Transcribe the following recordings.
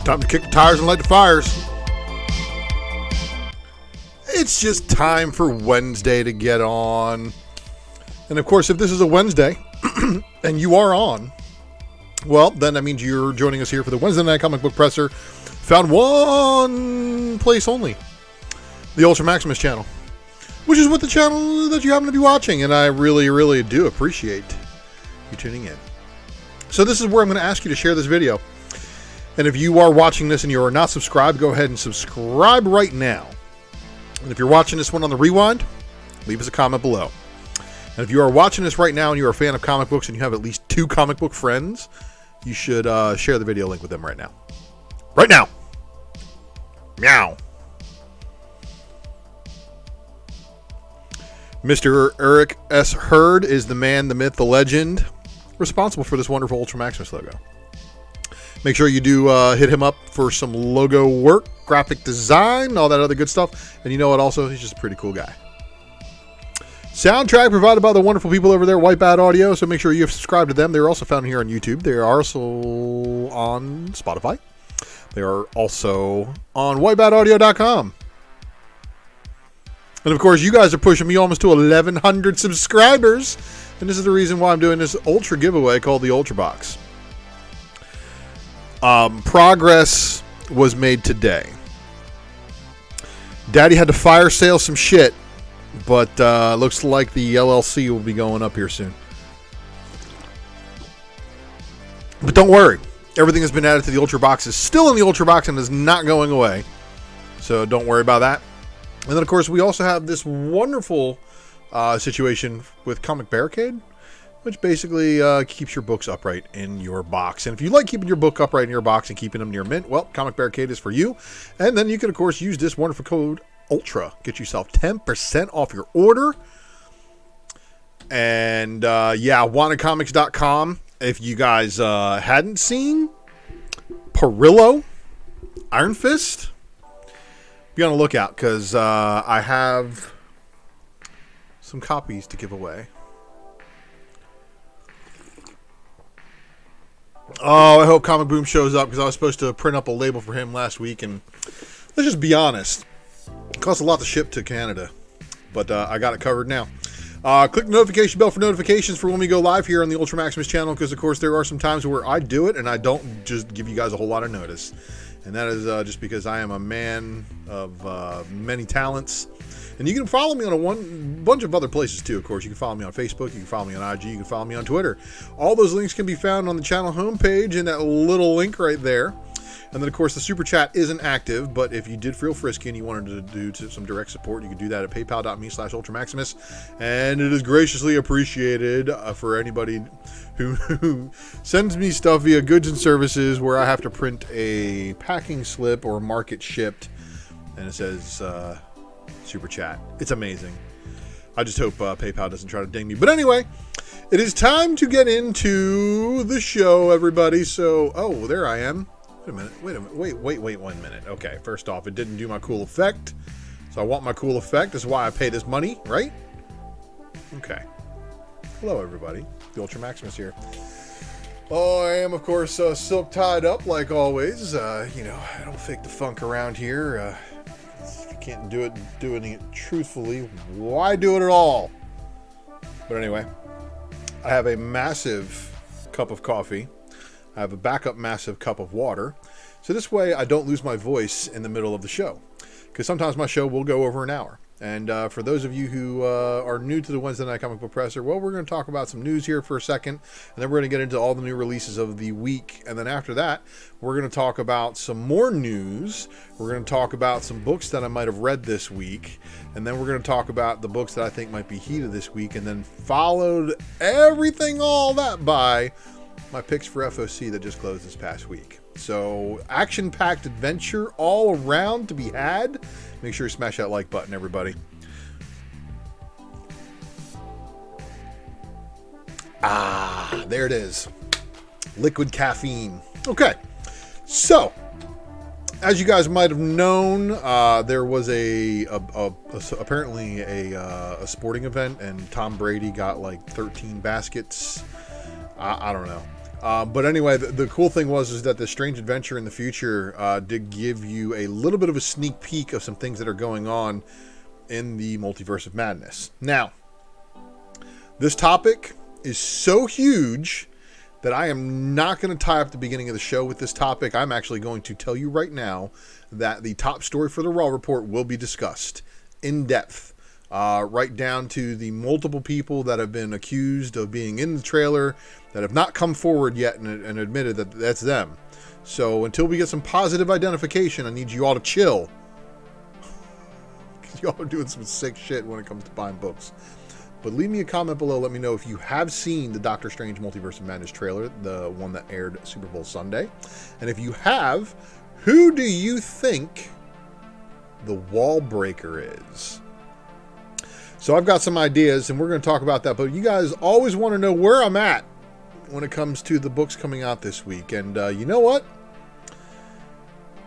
Time to kick the tires and light the fires. It's just time for Wednesday to get on. And of course, if this is a Wednesday and you are on, well, then that means you're joining us here for the Wednesday Night Comic Book Presser, found one place only, the Ultra Maximus channel, which is what the channel that you happen to be watching. And I really, really do appreciate you tuning in. So this is where I'm going to ask you to share this video. And if you are watching this and you are not subscribed, go ahead and subscribe right now. And if you're watching this one on the rewind, leave us a comment below. And if you are watching this right now and you're a fan of comic books and you have at least 2 comic book friends, you should share the video link with them right now. Right now. Meow. Mr. Eric S. Hurd is the man, the myth, the legend responsible for this wonderful Ultra Maximus logo. Make sure you do hit him up for some logo work, graphic design, all that other good stuff. And you know what? Also, he's just a pretty cool guy. Soundtrack provided by the wonderful people over there, Wipeout Audio. So make sure you have subscribed to them. They're also found here on YouTube. They are also on Spotify. They are also on wipeoutaudio.com. And of course, you guys are pushing me almost to 1,100 subscribers. And this is the reason why I'm doing this Ultra giveaway called the Ultra Box. Progress was made today. Daddy had to fire sale some shit, but looks like the LLC will be going up here soon. But don't worry, everything has been added to the Ultra Box is still in the Ultra Box and is not going away. So don't worry about that. And then of course we also have this wonderful situation with Comic Barricade, which basically keeps your books upright in your box. And if you like keeping your book upright in your box and keeping them near mint, well, Comic Barricade is for you. And then you can, of course, use this wonderful code ULTRA. Get yourself 10% off your order. And, yeah, wantedcomics.com. If you guys hadn't seen Perillo, Iron Fist, be on the lookout because I have some copies to give away. Oh, I hope Comic Boom shows up because I was supposed to print up a label for him last week. And let's just be honest. It costs a lot to ship to Canada. But I got it covered now. Click the notification bell for notifications for when we go live here on the Ultra Maximus channel. Because, of course, there are some times where I do it and I don't just give you guys a whole lot of notice. And that is just because I am a man of many talents. And you can follow me on a bunch of other places too, of course. You can follow me on Facebook, you can follow me on IG, you can follow me on Twitter. All those links can be found on the channel homepage in that little link right there. And then, of course, the Super Chat isn't active, but if you did feel frisky and you wanted to do some direct support, you can do that at paypal.me/ultramaximus. And it is graciously appreciated for anybody who sends me stuff via goods and services where I have to print a packing slip or mark it shipped. And it says... Super Chat. It's amazing. I just hope PayPal doesn't try to ding me. But anyway, it is time to get into the show, everybody. So, oh, there I am. Wait a minute. Wait 1 minute. Okay, first off, it didn't do my cool effect. So I want my cool effect. That's why I pay this money, right? Okay. Hello, everybody. The Ultra Maximus here. Oh, I am, of course, silk tied up like always. You know, I don't fake the funk around here. Can't doing it truthfully, why do it at all? But anyway, I have a massive cup of coffee. I have a backup massive cup of water. So this way I don't lose my voice in the middle of the show. Because sometimes my show will go over an hour. And for those of you who are new to the Wednesday Night Comic Book Presser, well, we're going to talk about some news here for a second. And then we're going to get into all the new releases of the week. And then after that, we're going to talk about some more news. We're going to talk about some books that I might have read this week. And then we're going to talk about the books that I think might be heated this week. And then followed everything, all that by my picks for FOC that just closed this past week. So action-packed adventure all around to be had. Make sure you smash that like button, everybody. Ah, there it is. Liquid caffeine. Okay, so as you guys might have known, there was apparently a sporting event, and Tom Brady got like 13 baskets. I don't know. But anyway, the cool thing is that the Strange Adventure in the future did give you a little bit of a sneak peek of some things that are going on in the Multiverse of Madness. Now, this topic is so huge that I am not going to tie up the beginning of the show with this topic. I'm actually going to tell you right now that the top story for the Raw Report will be discussed in depth, right down to the multiple people that have been accused of being in the trailer that have not come forward yet and admitted that that's them. So until we get some positive identification, I need you all to chill. Because y'all are doing some sick shit when it comes to buying books. But leave me a comment below. Let me know if you have seen the Doctor Strange Multiverse of Madness trailer, the one that aired Super Bowl Sunday. And if you have, who do you think the wall breaker is? So I've got some ideas, and we're going to talk about that. But you guys always want to know where I'm at when it comes to the books coming out this week. And you know what?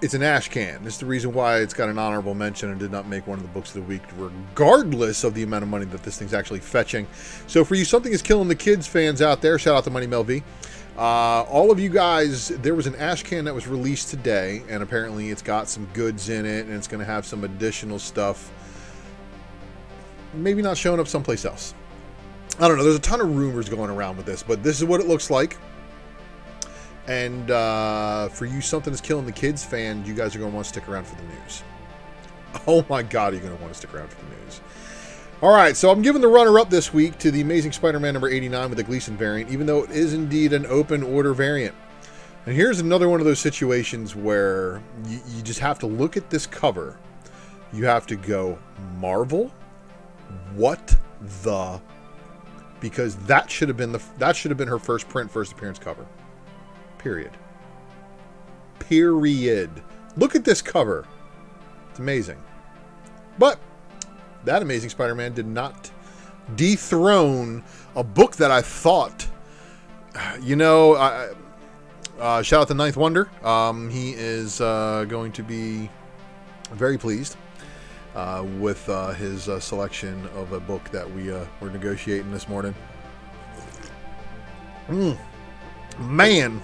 It's an ash can. This is the reason why it's got an honorable mention and did not make one of the books of the week, regardless of the amount of money that this thing's actually fetching. So for you Something Is Killing the Kids fans out there, shout out to Money Mel V. All of you guys, there was an ash can that was released today, and apparently it's got some goods in it, and it's going to have some additional stuff. Maybe not showing up someplace else. I don't know. There's a ton of rumors going around with this, but this is what it looks like. And for you Something Is Killing the Kids fans, you guys are going to want to stick around for the news. Oh my God, you're going to want to stick around for the news. All right, so I'm giving the runner-up this week to the Amazing Spider-Man number 89 with the Gleason variant, even though it is indeed an open order variant. And here's another one of those situations where you just have to look at this cover. You have to go, Marvel? What the? Because that should have been her first print, first appearance cover. Period. Look at this cover. It's amazing. But that Amazing Spider-Man did not dethrone a book that I thought, shout out to Ninth Wonder. He is going to be very pleased with his selection of a book that we're negotiating this morning. Man.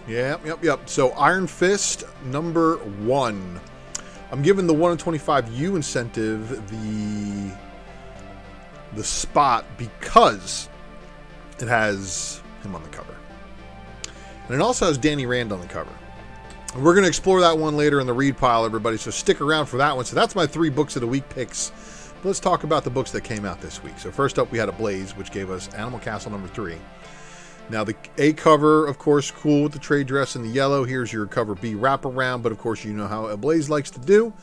Yep. So Iron Fist number 1. I'm giving the 1 in 25U incentive the spot because it has him on the cover. And it also has Danny Rand on the cover. And we're going to explore that one later in the read pile, everybody, so stick around for that one. So that's my 3 books of the week picks. But let's talk about the books that came out this week. So first up, we had Ablaze, which gave us Animal Castle number 3. Now, the A cover, of course, cool with the trade dress in the yellow. Here's your cover B wraparound, but of course, you know how Ablaze likes to do.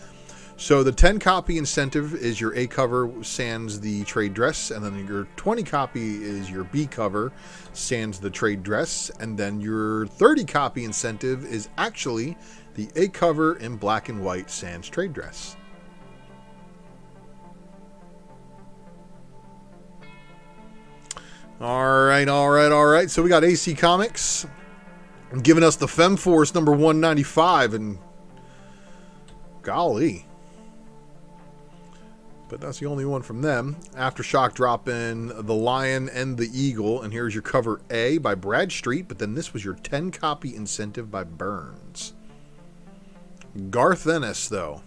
So the 10 copy incentive is your A cover sans the trade dress, and then your 20 copy is your B cover sans the trade dress, and then your 30 copy incentive is actually the A cover in black and white sans trade dress. All right. So we got AC Comics giving us the FemForce number 195, and golly. But that's the only one from them. Aftershock drop in The Lion and the Eagle, and here's your cover A by Bradstreet, but then this was your 10 copy incentive by Burns. Garth Ennis, though.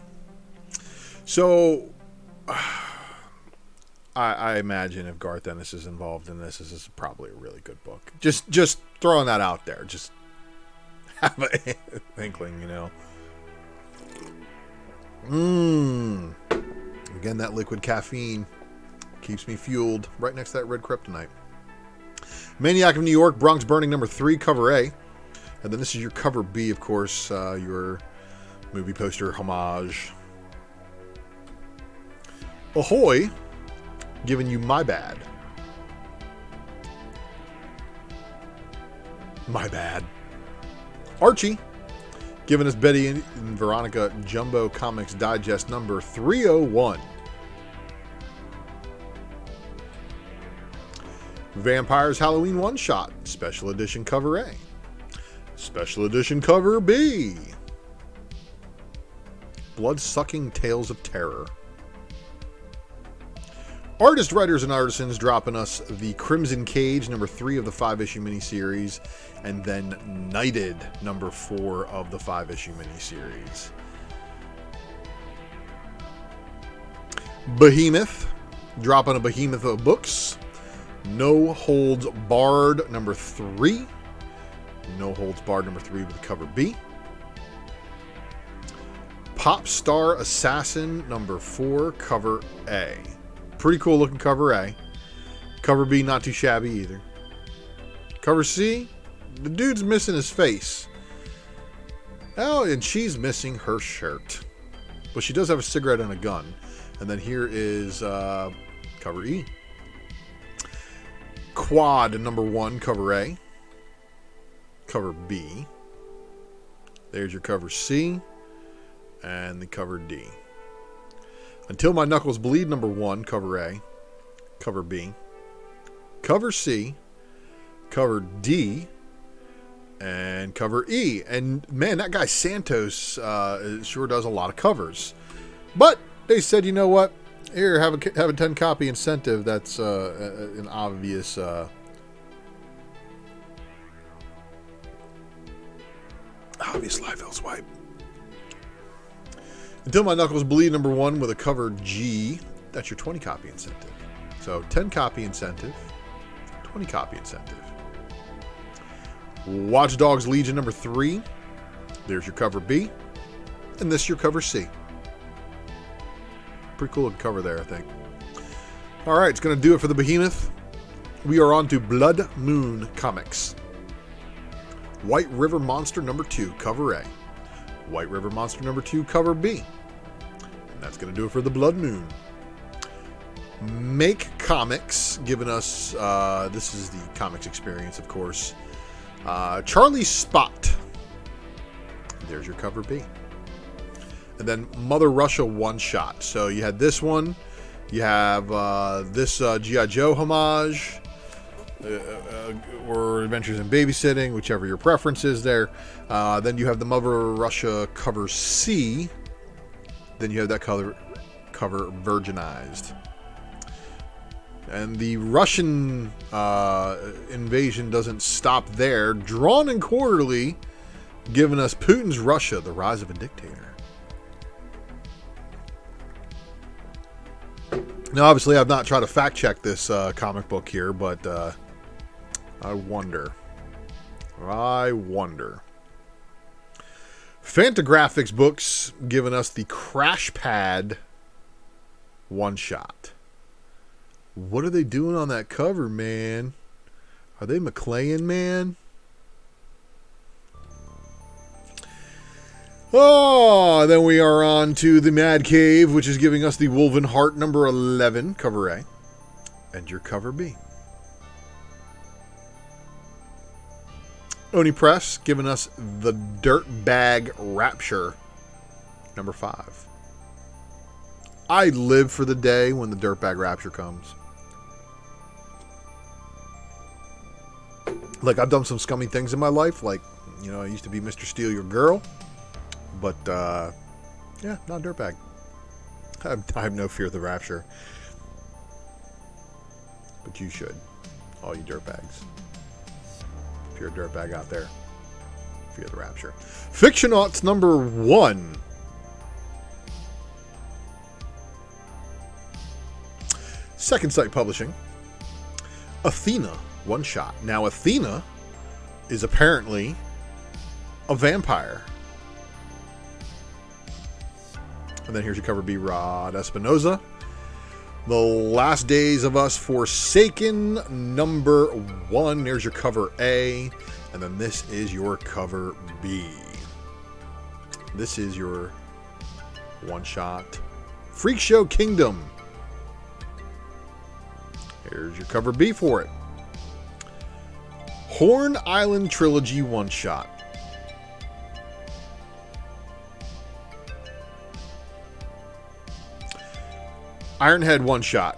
So I imagine if Garth Ennis is involved in this is probably a really good book. Just throwing that out there. Just have a inkling, Again, that liquid caffeine keeps me fueled. Right next to that red kryptonite. Maniac of New York, Bronx Burning number 3, cover A. And then this is your cover B, of course, your movie poster homage. Ahoy! Giving you My Bad. Archie, giving us Betty and Veronica Jumbo Comics Digest number 301. Vampires Halloween One Shot, Special Edition cover A. Special Edition cover B. Blood-Sucking Tales of Terror. Artists, Writers, and Artisans dropping us the Crimson Cage, number 3 of the 5-issue miniseries, and then Knighted, number 4 of the 5-issue miniseries. Behemoth, dropping a Behemoth of books. No Holds Barred, number 3. No Holds Barred, number 3 with cover B. Pop Star Assassin, number 4, cover A. Pretty cool looking cover A. Cover B, not too shabby either. Cover C, the dude's missing his face. Oh, and she's missing her shirt. But she does have a cigarette and a gun. And then here is cover E. Quad, number 1, cover A. Cover B. There's your cover C. And the cover D. Until My Knuckles Bleed, number 1, cover A, cover B, cover C, cover D, and cover E. And man, that guy Santos sure does a lot of covers. But they said, you know what? Here, have a 10 copy incentive. That's an obvious Liefeld swipe. Until My Knuckles Bleed, number 1 with a cover G. That's your 20 copy incentive. So 10 copy incentive, 20 copy incentive. Watch Dogs Legion, number 3. There's your cover B. And this your cover C. Pretty cool looking cover there, I think. Alright, it's going to do it for the Behemoth. We are on to Blood Moon Comics. White River Monster, number 2, cover A. White River Monster, number 2, cover B. And that's going to do it for the Blood Moon. Make Comics, giving us, this is the comics experience, of course. Charlie Spot. There's your cover B. And then Mother Russia one-shot. So you had this one. You have this G.I. Joe homage. Or Adventures in Babysitting, whichever your preference is there. Then you have the Mother Russia cover C. Then you have that cover virginized. And the Russian invasion doesn't stop there. Drawn and Quarterly, giving us Putin's Russia, the Rise of a Dictator. Now, obviously, I've not tried to fact check this comic book here, but I wonder. Fantagraphics Books giving us the Crash Pad one-shot. What are they doing on that cover, man? Are they McLean, man? Oh, then we are on to the Mad Cave, which is giving us the Woven Heart number 11, cover A, and your cover B. Oni Press giving us the Dirtbag Rapture, number 5. I live for the day when the Dirtbag Rapture comes. Like, I've done some scummy things in my life, like, you know, I used to be Mr. Steal Your Girl, but, yeah, not a dirtbag. I have no fear of the Rapture. But you should, all you dirtbags. If you're a dirtbag out there, fear the Rapture. Fictionauts number 1. Second Sight Publishing. Athena, one shot. Now, Athena is apparently a vampire. And then here's your cover B, Rod Espinoza. The Last Days of Us Forsaken, number 1. There's your cover A. And then this is your cover B. This is your one-shot Freak Show Kingdom. Here's your cover B for it. Horn Island Trilogy one-shot. Ironhead one-shot.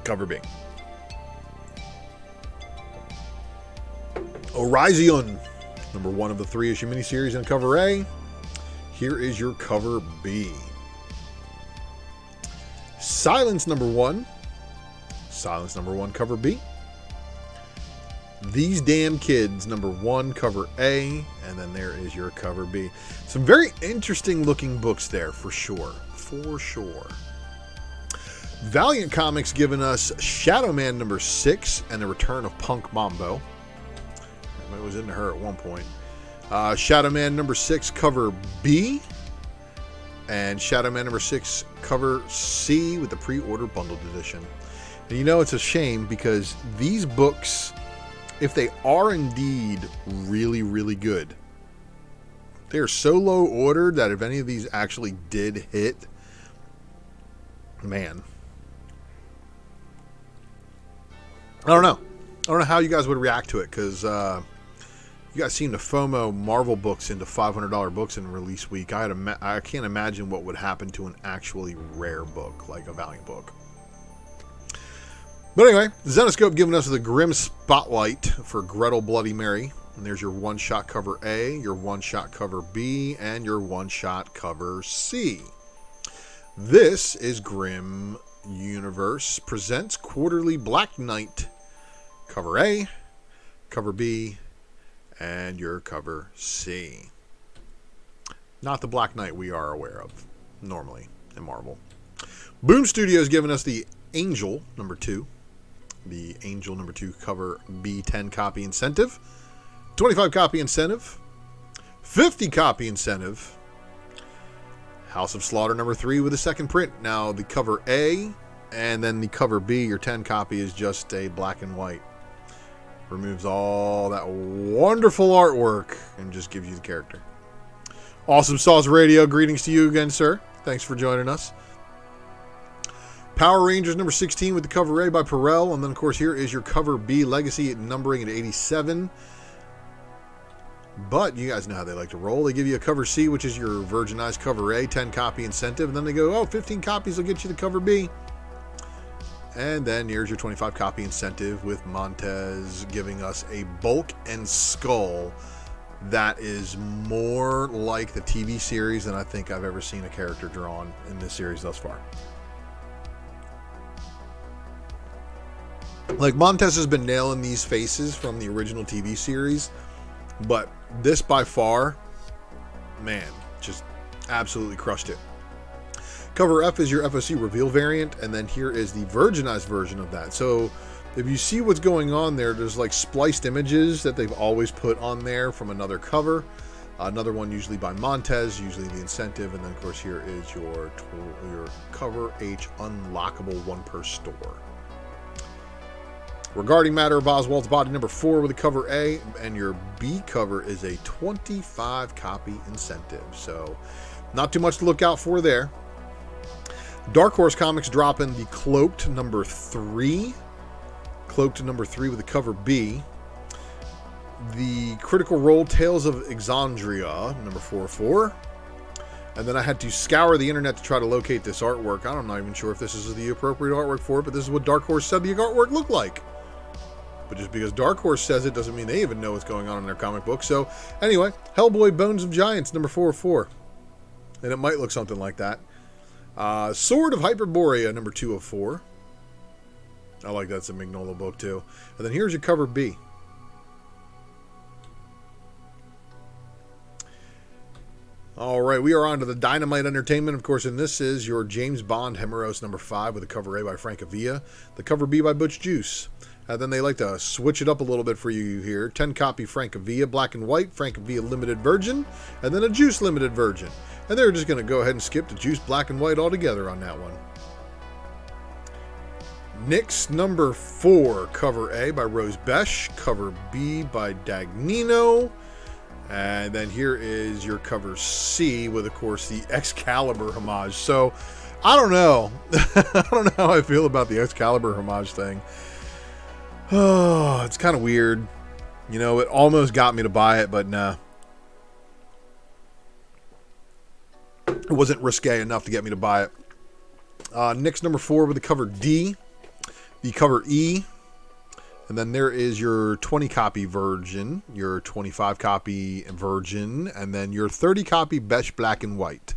Cover B. Orizion, number 1 of the 3-issue miniseries, and cover A. Here is your cover B. Silence, number 1. Silence number 1, cover B. These Damn Kids, number 1, cover A, and then there is your cover B. Some very interesting looking books there, for sure. For sure. Valiant Comics giving us Shadow Man number 6 and the return of Punk Mambo. I was into her at one point. Shadow Man number 6, cover B. And Shadow Man number 6, cover C with the pre-order bundled edition. And you know, it's a shame because these books, if they are indeed really, really good, they are so low ordered that if any of these actually did hit, man, I don't know. I don't know how you guys would react to it because you guys seem to FOMO Marvel books into $500 books in release week. I can't imagine what would happen to an actually rare book like a Valiant book. But anyway, Zenoscope giving us the Grim Spotlight for Gretel Bloody Mary. And there's your one-shot cover A, your one-shot cover B, and your one-shot cover C. This is Grim Universe Presents Quarterly Black Knight. Cover A, cover B, and your cover C. Not the Black Knight we are aware of normally in Marvel. Boom Studios giving us the Angel number 2. The Angel number 2 cover B, 10 copy incentive, 25 copy incentive, 50 copy incentive. House of Slaughter number 3 with a second print. Now the cover A and then the cover B, your 10 copy, is just a black and white. Removes all that wonderful artwork and just gives you the character. Awesome Sauce Radio, greetings to you again, sir. Thanks for joining us. Power Rangers number 16 with the cover A by Perel. And then, of course, here is your cover B, Legacy, numbering at 87. But you guys know how they like to roll. They give you a cover C, which is your virginized cover A, 10 copy incentive. And then they go, oh, 15 copies will get you the cover B. And then here's your 25 copy incentive with Montez giving us a Bulk and Skull that is more like the TV series than I think I've ever seen a character drawn in this series thus far. Like, Montez has been nailing these faces from the original TV series, but this by far, man, just absolutely crushed it. Cover F is your FOC reveal variant, and then here is the virginized version of that. So if you see what's going on there, there's like spliced images that they've always put on there from another cover. Another one usually by Montez, usually the incentive, and then of course here is your cover H unlockable one per store. Regarding Matter of Oswald's Body number 4 with a cover A, and your B cover is a 25 copy incentive. So not too much to look out for there. Dark Horse Comics dropping the Cloaked number 3. Cloaked number 3 with a cover B. The Critical Role Tales of Exandria number 4. And then I had to scour the internet to try to locate this artwork. I'm not even sure if this is the appropriate artwork for it, but this is what Dark Horse said the artwork looked like. But just because Dark Horse says it doesn't mean they even know what's going on in their comic book. So anyway, Hellboy Bones of Giants number 4. And it might look something like that. Sword of Hyperborea number 204. I like that's a Mignola book too. And then here's your cover B. All right, we are on to the Dynamite Entertainment. Of course, and this is your James Bond Hemeros number 5 with a cover A by Francavilla, the cover B by Butch Juice. And then they like to switch it up a little bit for you here. 10 copy Francavilla, black and white, Francavilla limited version, and then a Juice limited version. And they're just going to go ahead and skip the Juice black and white altogether on that one. Nyx number 4, cover A by Rose Besh, cover B by Dagnino. And then here is your cover C with, of course, the Excalibur homage. So, I don't know. I don't know how I feel about the Excalibur homage thing. Oh, it's kind of weird. You know, it almost got me to buy it, but nah. It wasn't risque enough to get me to buy it. Nyx number 4 with the cover D, the cover E, and then there is your 20 copy version, your 25 copy version, and then your 30 copy Besh black and white.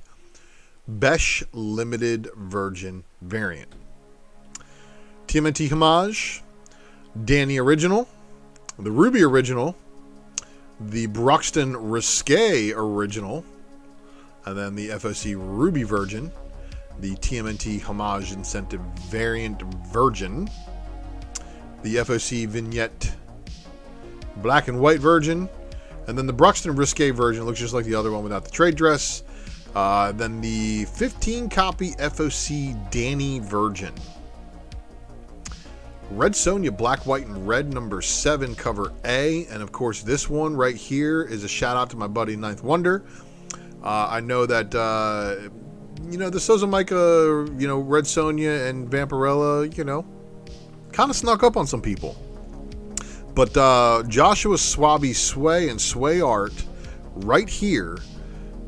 Besh limited version variant. TMNT Homage, Danny Original, the Ruby Original, the Broxton Risque Original, and then the FOC Ruby Virgin, the TMNT Homage Incentive Variant Virgin, the FOC Vignette Black and White Virgin, and then the Broxton Risque Virgin looks just like the other one without the trade dress. Then the 15 copy FOC Danny Virgin. Red Sonja Black, White, and Red number 7 cover A. And of course this one right here is a shout out to my buddy Ninth Wonder. I know that, the Sozomika, Red Sonja and Vampirella, kind of snuck up on some people. But Joshua Swabby Sway and Sway Art right here,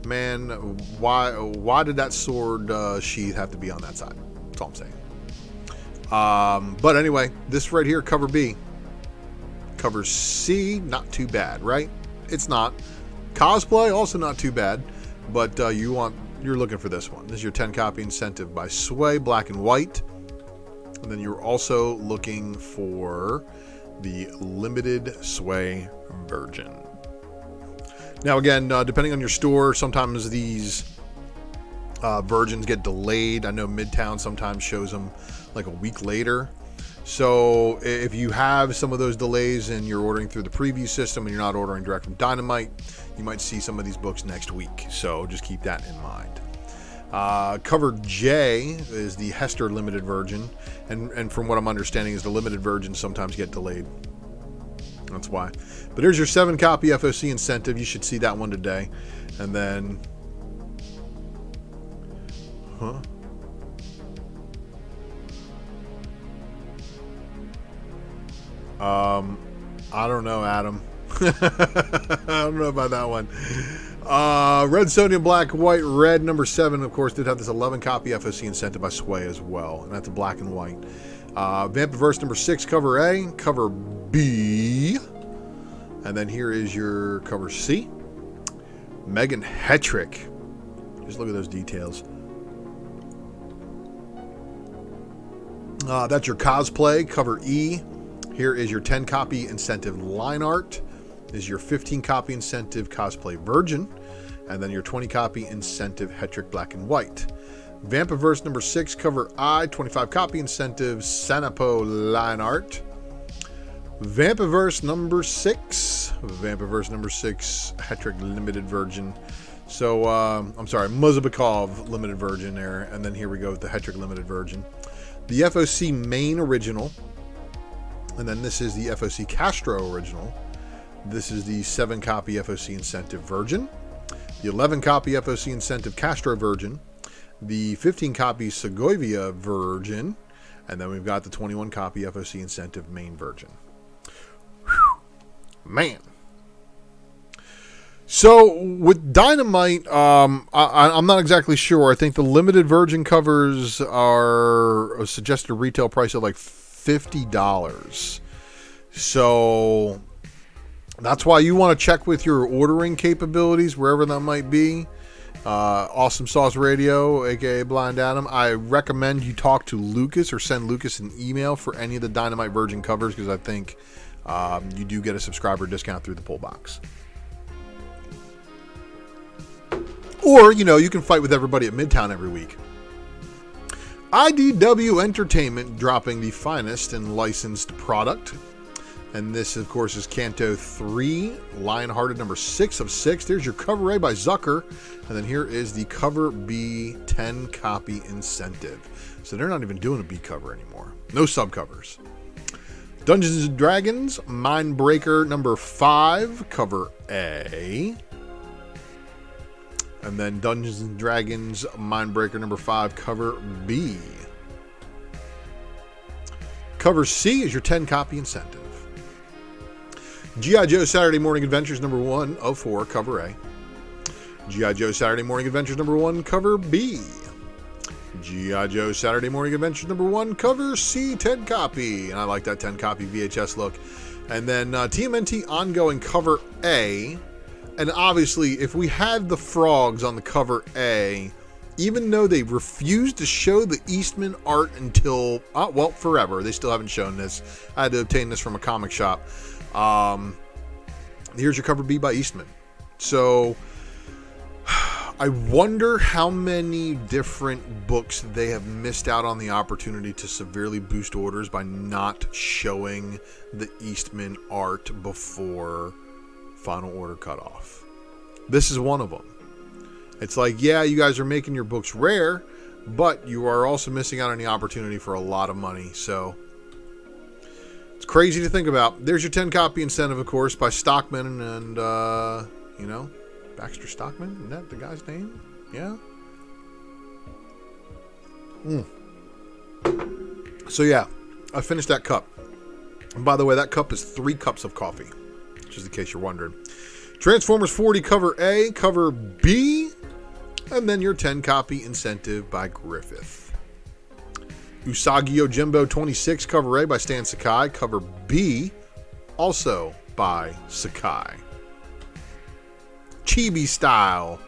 man, why did that sword sheath have to be on that side? That's all I'm saying. But anyway, this right here, cover B. Cover C, not too bad, right? It's not. Cosplay, also not too bad. But you're looking for this one. This is your 10 copy incentive by Sway, Black and White. And then you're also looking for the limited Sway Virgin. Now again, depending on your store, sometimes these Virgins get delayed. I know Midtown sometimes shows them like a week later. So if you have some of those delays and you're ordering through the preview system and you're not ordering direct from Dynamite, you might see some of these books next week. So just keep that in mind. Cover J is the Hester limited version, and from what I'm understanding is the limited versions sometimes get delayed. That's why. But here's your 7 copy FOC incentive. You should see that one today. And then I don't know, Adam. I don't know about that one. Red Sonja Black, White, Red number 7, of course, did have this 11 copy FOC incentive by Sway as well, and that's a black and white. Vampiverse number 6, cover A, cover B, and then here is your cover C. Megan Hetrick. Just look at those details. That's your cosplay, cover E. Here is your 10 copy incentive line art. Is your 15 copy incentive cosplay Virgin, and then your 20 copy incentive Hetrick Black and White. Vampiverse number 6, cover I, 25 copy incentive Sanapo line art. Vampiverse number 6, Hetrick limited Virgin. So I'm sorry, Muzabakov limited Virgin there, and then here we go with the Hetrick limited Virgin. The FOC main original, and then this is the FOC Castro original. This is the 7 copy FOC incentive Virgin, the 11 copy FOC incentive Castro Virgin, the 15 copy Segovia Virgin, and then we've got the 21 copy FOC incentive main Virgin. Whew. Man. So with Dynamite, I'm not exactly sure. I think the limited Virgin covers are a suggested retail price of like $50. So that's why you want to check with your ordering capabilities, wherever that might be. Awesome Sauce Radio, aka Blind Adam. I recommend you talk to Lucas or send Lucas an email for any of the Dynamite Virgin covers, because I think you do get a subscriber discount through the pull box. Or, you can fight with everybody at Midtown every week. IDW Entertainment dropping the finest and licensed product. And this, of course, is Canto 3, Lionhearted number 6 of 6. There's your cover A by Zucker. And then here is the cover B 10 copy incentive. So they're not even doing a B cover anymore. No subcovers. Dungeons & Dragons, Mindbreaker number 5, cover A. And then Dungeons & Dragons, Mindbreaker number 5, cover B. Cover C is your 10 copy incentive. G.I. Joe Saturday Morning Adventures number 1 of 4, cover A. G.I. Joe Saturday Morning Adventures number 1, cover B. G.I. Joe Saturday Morning Adventures number 1, cover C, 10 copy. And I like that 10 copy VHS look. And then TMNT ongoing cover A. And obviously, if we had the frogs on the cover A, even though they refused to show the Eastman art until, well, forever. They still haven't shown this. I had to obtain this from a comic shop. Here's your cover B by Eastman. So I wonder how many different books they have missed out on the opportunity to severely boost orders by not showing the Eastman art before final order cutoff. This is one of them. It's like, yeah, you guys are making your books rare, but you are also missing out on the opportunity for a lot of money. So it's crazy to think about. There's your 10 copy incentive, of course, by Stockman and Baxter Stockman. Isn't that the guy's name? Yeah. So yeah, I finished that cup. And by the way, that cup is 3 cups of coffee, just in case you're wondering. Transformers 40 cover A, cover B, and then your 10 copy incentive by Griffith. Usagi Yojimbo 26 cover A by Stan Sakai, cover B also by Sakai. Chibi style.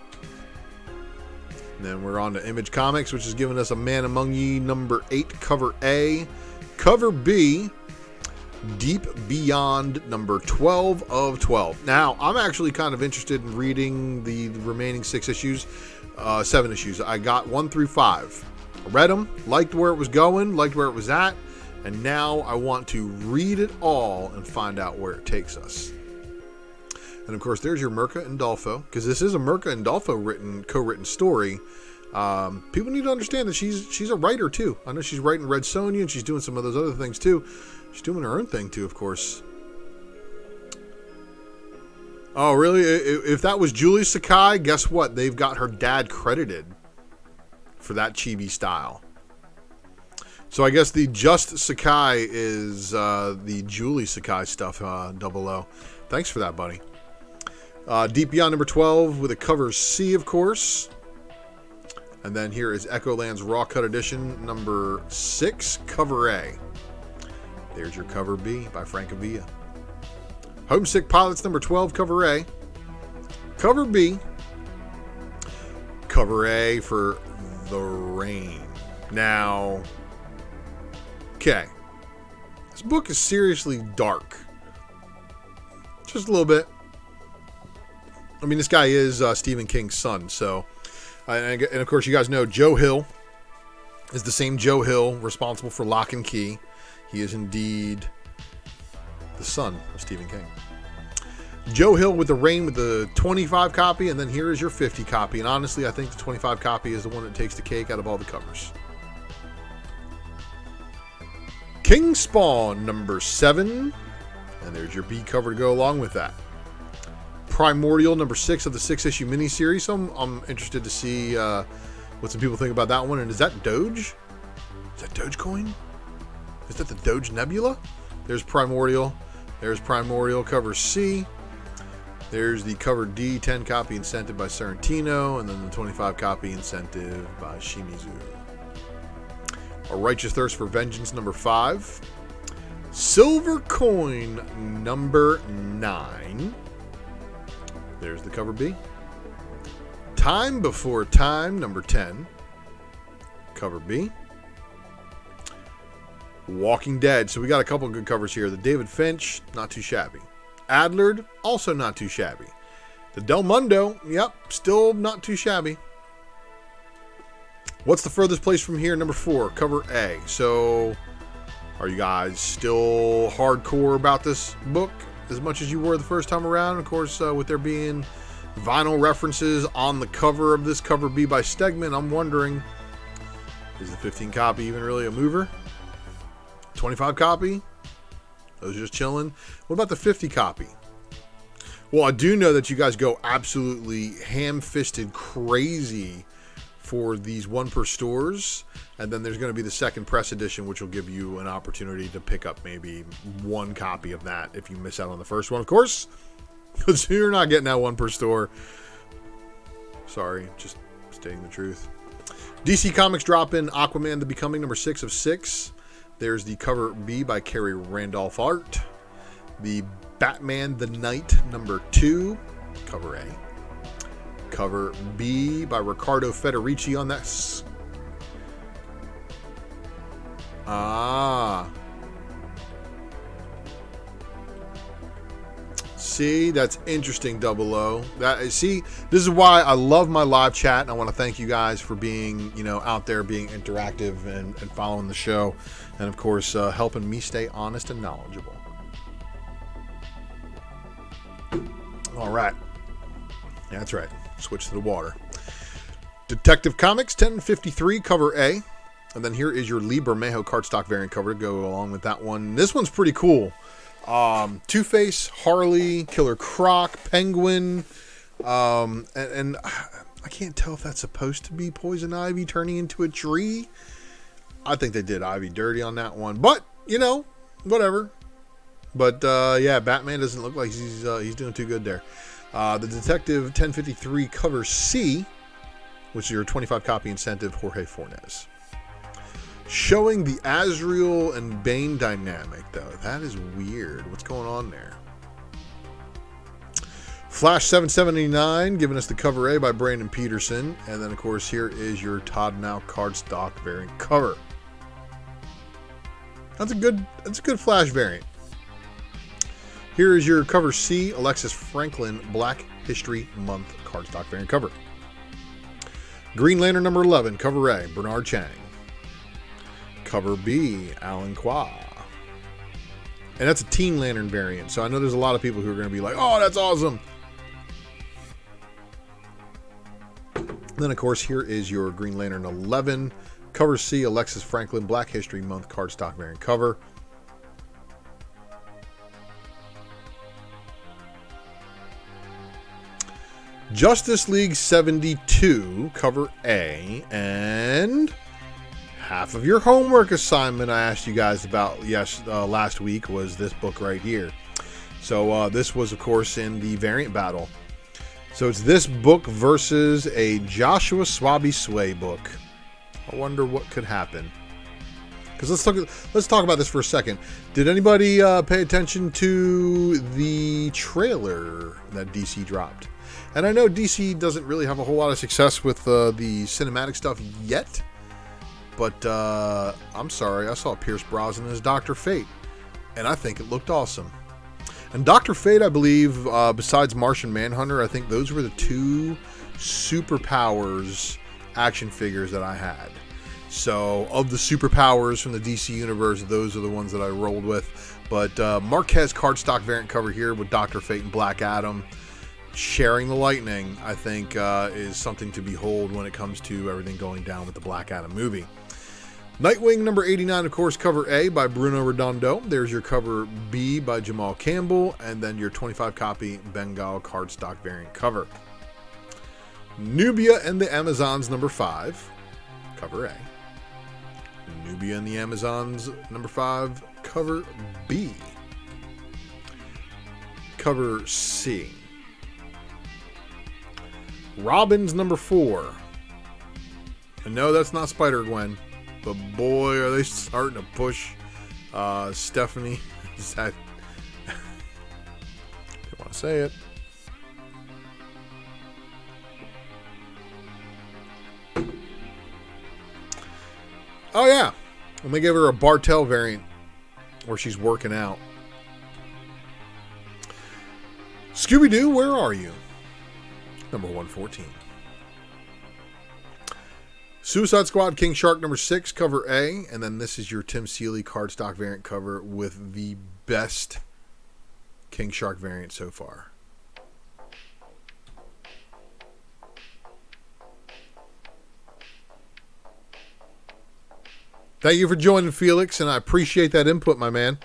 And then we're on to Image Comics, which is giving us a Man Among Ye number 8 cover A, cover B, Deep Beyond number 12 of 12. Now, I'm actually kind of interested in reading the remaining 7 issues. I got 1 through 5. I read them, liked where it was going, liked where it was at, and now I want to read it all and find out where it takes us. And of course, there's your Mirka and Dolfo, because this is a Mirka and Dolfo co-written story. People need to understand that she's a writer too. I know she's writing Red Sonja, and she's doing some of those other things too. She's doing her own thing too, of course. Oh, really? If that was Julie Sakai, guess what? They've got her dad credited for that chibi style. So I guess the Just Sakai is the Julie Sakai stuff, 00. Thanks for that, buddy. Deep Beyond number 12 with a cover C, of course. And then here is Echoland's Raw Cut Edition number 6, cover A. There's your cover B by Francavilla. Homesick Pilots number 12, cover A. Cover B. Cover A for The Rain. Now, okay. This book is seriously dark. Just a little bit. I mean, this guy is Stephen King's son, so... and of course, you guys know Joe Hill is the same Joe Hill responsible for Lock and Key. He is indeed the son of Stephen King. Joe Hill with The Rain with the 25 copy, and then here is your 50 copy. And honestly, I think the 25 copy is the one that takes the cake out of all the covers. King Spawn number 7, and there's your B cover to go along with that. Primordial number 6 of the 6-issue miniseries. So I'm interested to see what some people think about that one. And is that Doge? Is that Dogecoin? Is that the Doge Nebula? There's Primordial. There's Primordial cover C. There's the cover D 10 copy incentive by Sorrentino, and then the 25 copy incentive by Shimizu. A Righteous Thirst for Vengeance number 5. Silver Coin number 9. There's the cover B. Time Before Time number 10. Cover B. Walking Dead. So we got a couple of good covers here. The David Finch, not too shabby. Adlard, also not too shabby. The Del Mundo, yep, still not too shabby. What's the furthest place from here? Number 4, cover A. So, are you guys still hardcore about this book as much as you were the first time around? Of course, with there being vinyl references on the cover of this cover B by Stegman, I'm wondering, is the 15 copy even really a mover? 25 copy? Those are just chilling. What about the 50 copy? Well, I do know that you guys go absolutely ham-fisted crazy for these 1 per stores, and then there's going to be the second press edition, which will give you an opportunity to pick up maybe 1 copy of that if you miss out on the first one, of course, because you're not getting that 1 per store. Sorry, just stating the truth. DC Comics drop in Aquaman The Becoming number 6 of 6. There's the cover B by Kerry Randolph Art. The Batman The Knight number 2, cover A. cover B by Riccardo Federici on this. See, that's interesting, Double O. See, this is why I love my live chat, and I want to thank you guys for being, out there, being interactive and following the show, and of course, helping me stay honest and knowledgeable. All right. That's right. Switch to the water. Detective Comics 1053 cover A. And then here is your Lee Bermejo cardstock variant cover to go along with that one. This one's pretty cool. Two-Face, Harley, Killer Croc, Penguin. And I can't tell if that's supposed to be Poison Ivy turning into a tree. I think they did Ivy dirty on that one. But, whatever. But, yeah, Batman doesn't look like he's doing too good there. The Detective 1053 cover C, which is your 25 copy incentive, Jorge Fornes. Showing the Azrael and Bane dynamic, though. That is weird. What's going on there? Flash 779 giving us the cover A by Brandon Peterson. And then, of course, here is your Todd Now cardstock variant cover. That's a good Flash variant. Here is your cover C, Alexis Franklin Black History Month cardstock variant cover. Green Lantern number 11, cover A, Bernard Chang. Cover B, Alan Qua. And that's a Teen Lantern variant, so I know there's a lot of people who are going to be like, oh, that's awesome. Then, of course, here is your Green Lantern 11, cover C, Alexis Franklin Black History Month cardstock variant cover. Justice League 72, cover A, and half of your homework assignment I asked you guys about last week was this book right here. So this was, of course, in the variant battle. So it's this book versus a Joshua Swaby Sway book. I wonder what could happen. Because let's talk about this for a second. Did anybody pay attention to the trailer that DC dropped? And I know DC doesn't really have a whole lot of success with the cinematic stuff yet. But I'm sorry, I saw Pierce Brosnan as Dr. Fate. And I think it looked awesome. And Dr. Fate, I believe, besides Martian Manhunter, I think those were the two superpowers action figures that I had. So, of the superpowers from the DC universe, those are the ones that I rolled with. But Marquez cardstock variant cover here with Dr. Fate and Black Adam. Sharing the lightning, I think, is something to behold when it comes to everything going down with the Black Adam movie. Nightwing number 89, of course, cover A by Bruno Redondo. There's your cover B by Jamal Campbell, and then your 25 copy Bengal cardstock variant cover. Nubia and the Amazons number 5, cover A. Nubia and the Amazons number 5, cover B. Cover C. Robins number 4. And no, that's not Spider-Gwen, but boy, are they starting to push Stephanie. Is that? I don't want to say it. Oh yeah, and they gave her a Bartel variant where she's working out. Scooby-Doo, where are you? Number 114. Suicide Squad King Shark number 6, cover A. And then this is your Tim Seeley cardstock variant cover with the best King Shark variant so far. Thank you for joining, Felix, and I appreciate that input, my man.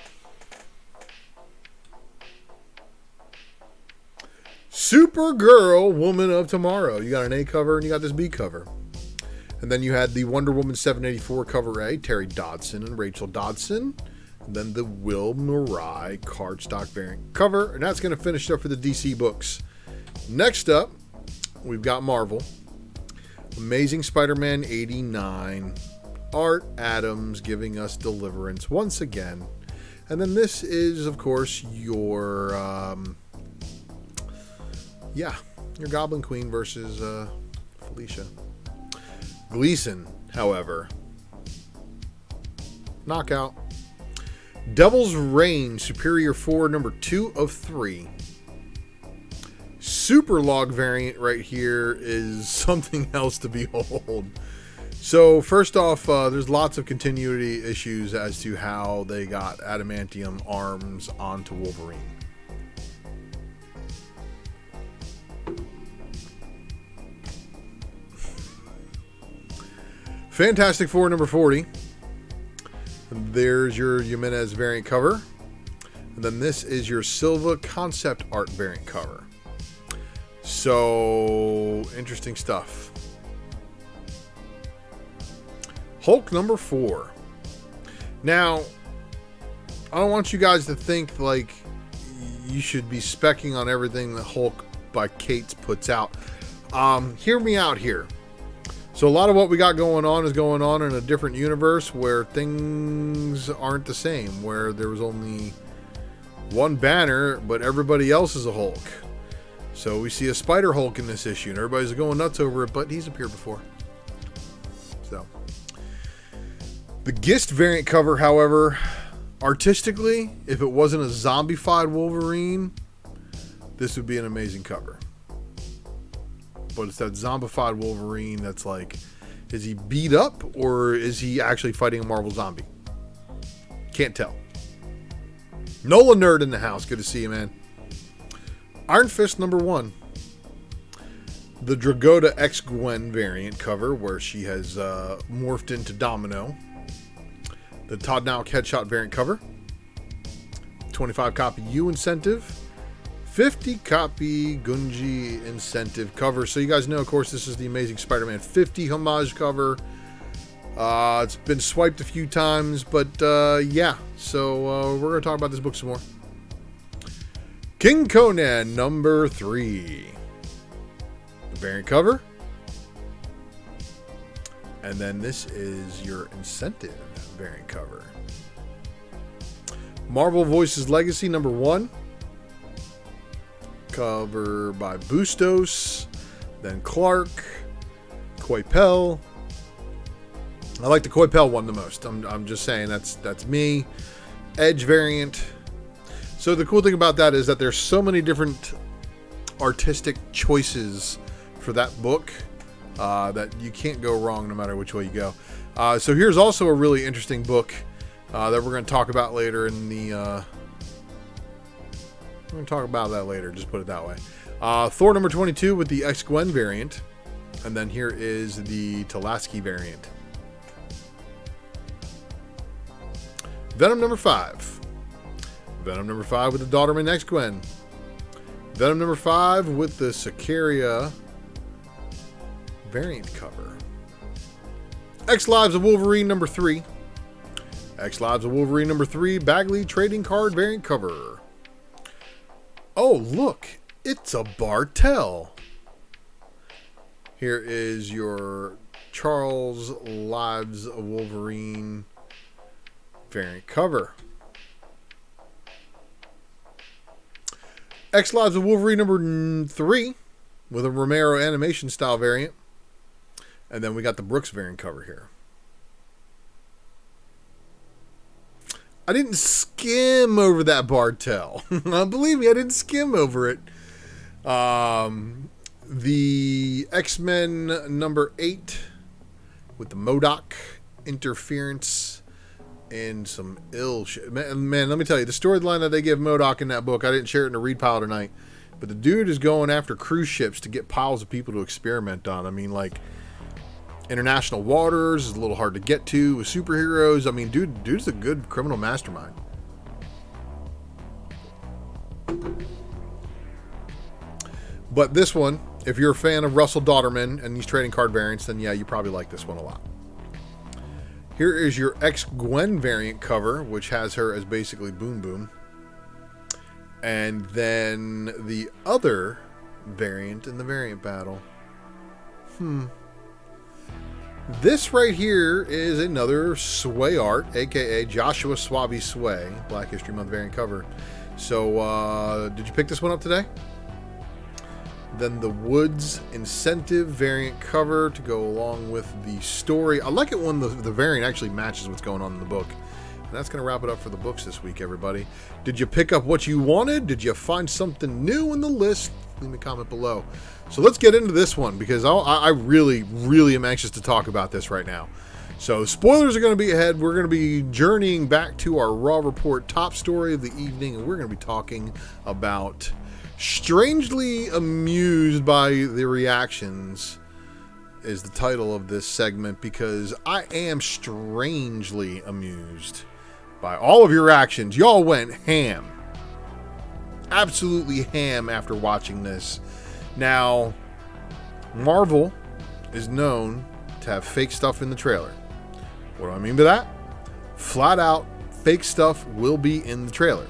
Supergirl, Woman of Tomorrow. You got an A cover and you got this B cover. And then you had the Wonder Woman 784 cover A, Terry Dodson and Rachel Dodson. And then the Will Murai cardstock variant cover. And that's going to finish up for the DC books. Next up, we've got Marvel. Amazing Spider-Man 89. Art Adams giving us Deliverance once again. And then this is, of course, your... your Goblin Queen versus Felicia. Gleason, however, knockout. Devil's Reign, Superior 4, number 2 of 3. Super log variant right here is something else to behold. So first off, there's lots of continuity issues as to how they got adamantium arms onto Wolverine. Fantastic Four number 40. There's your Jimenez variant cover. And then this is your Silva concept art variant cover. So, interesting stuff. Hulk number 4. Now, I don't want you guys to think like you should be specking on everything that Hulk by Cates puts out. Hear me out here. So a lot of what we got going on is going on in a different universe where things aren't the same, where there was only one banner, but everybody else is a Hulk. So we see a Spider Hulk in this issue, and everybody's going nuts over it, but he's appeared before. So the Gist variant cover, however, artistically, if it wasn't a zombified Wolverine, this would be an amazing cover. But it's that zombified Wolverine that's like, is he beat up or is he actually fighting a Marvel zombie? Can't tell. Nola Nerd in the house. Good to see you, man. Iron Fist number 1. The Dragotta X Gwen variant cover where she has morphed into Domino. The Todd Nauck headshot variant cover. 25 copy U incentive. 50 copy Gunji incentive cover. So you guys know, of course, this is the Amazing Spider-Man 50 homage cover. It's been swiped a few times, but yeah. So we're going to talk about this book some more. King Conan number 3. The variant cover. And then this is your incentive variant cover. Marvel Voices Legacy number 1. Cover by Bustos, then Clark, Coipel. I like the Coipel one the most. I'm just saying that's me. Edge variant. So the cool thing about that is that there's so many different artistic choices for that book that you can't go wrong no matter which way you go. So here's also a really interesting book that we're going to talk about later in the. We're going to talk about that later, just put it that way. Thor number 22 with the X-Gwen variant. And then here is the Talaski variant. Venom number 5. Venom number 5 with the Daughterman X-Gwen. Venom number 5 with the Sicaria variant cover. X-Lives of Wolverine number 3. X-Lives of Wolverine number 3 Bagley trading card variant cover. Oh, look, it's a Bartel. Here is your Charles Lives of Wolverine variant cover. X Lives of Wolverine number 3 with a Romero animation style variant. And then we got the Brooks variant cover here. I didn't skim over that Bartel. Believe me, I didn't skim over it. The X-Men number 8 with the MODOK interference and some ill shit. Man, let me tell you, the storyline that they give MODOK in that book, I didn't share it in the read pile tonight, but the dude is going after cruise ships to get piles of people to experiment on. I mean, like, international waters is a little hard to get to with superheroes. I mean, dude's a good criminal mastermind. But this one, if you're a fan of Russell Dauterman and these trading card variants, then yeah, you probably like this one a lot. Here is your X-Gwen variant cover, which has her as basically Boom Boom. And then the other variant in the variant battle. This right here is another Sway art, aka Joshua Swaby Sway, Black History Month variant cover. So, did you pick this one up today? Then the Woods Incentive variant cover to go along with the story. I like it when the variant actually matches what's going on in the book. And that's going to wrap it up for the books this week, everybody. Did you pick up what you wanted? Did you find something new in the list? Leave me a comment below. So let's get into this one, because I really, really am anxious to talk about this right now. So spoilers are going to be ahead. We're going to be journeying back to our Raw Report top story of the evening, and we're going to be talking about Strangely Amused by the Reactions is the title of this segment, because I am strangely amused by all of your reactions. Y'all went ham. Absolutely ham after watching this. Now, Marvel is known to have fake stuff in the trailer. What do I mean by that? Flat out, fake stuff will be in the trailer.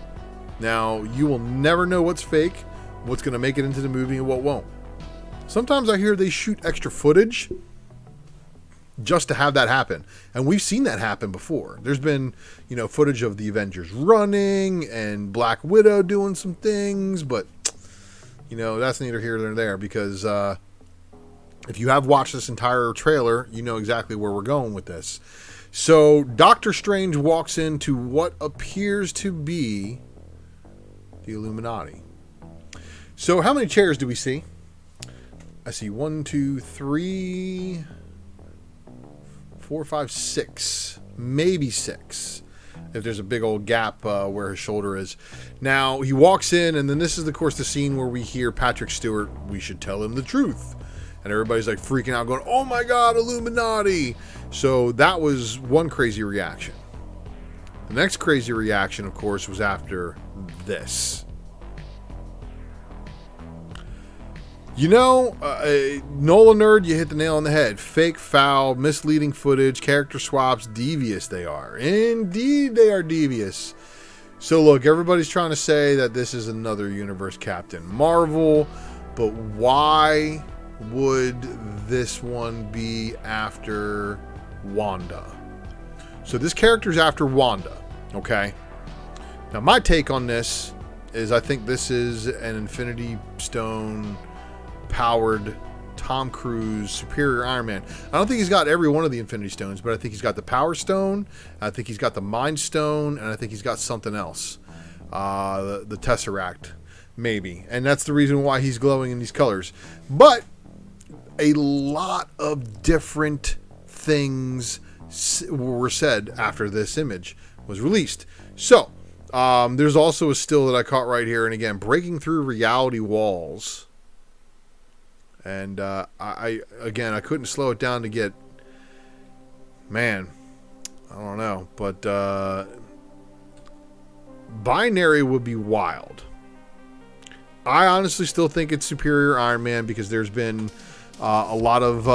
Now, you will never know what's fake, what's going to make it into the movie, and what won't. Sometimes I hear they shoot extra footage just to have that happen. And we've seen that happen before. There's been, footage of the Avengers running and Black Widow doing some things, but, that's neither here nor there, because if you have watched this entire trailer, you know exactly where we're going with this. So, Doctor Strange walks into what appears to be the Illuminati. So, how many chairs do we see? I see 1, 2, 3, 4, 5, 6. Maybe 6. If there's a big old gap where his shoulder is. Now, he walks in, and then this is, of course, the scene where we hear Patrick Stewart, "We should tell him the truth." And everybody's like freaking out, going, "Oh my God, Illuminati!" So that was one crazy reaction. The next crazy reaction, of course, was after this. Nolan Nerd, you hit the nail on the head. Fake, foul, misleading footage, character swaps, devious they are. Indeed, they are devious. So look, everybody's trying to say that this is another universe Captain Marvel, but why would this one be after Wanda? So this character's after Wanda, okay? Now my take on this is I think this is an Infinity Stone powered Tom Cruise Superior Iron Man. I don't think he's got every one of the Infinity Stones, but I think he's got the Power Stone, I think he's got the Mind Stone, and I think he's got something else. The Tesseract, maybe. And that's the reason why he's glowing in these colors. But a lot of different things were said after this image was released. So, there's also a still that I caught right here, and again, breaking through reality walls. And I couldn't slow it down to get, man, I don't know, but binary would be wild. I honestly still think it's Superior Iron Man, because there's been a lot of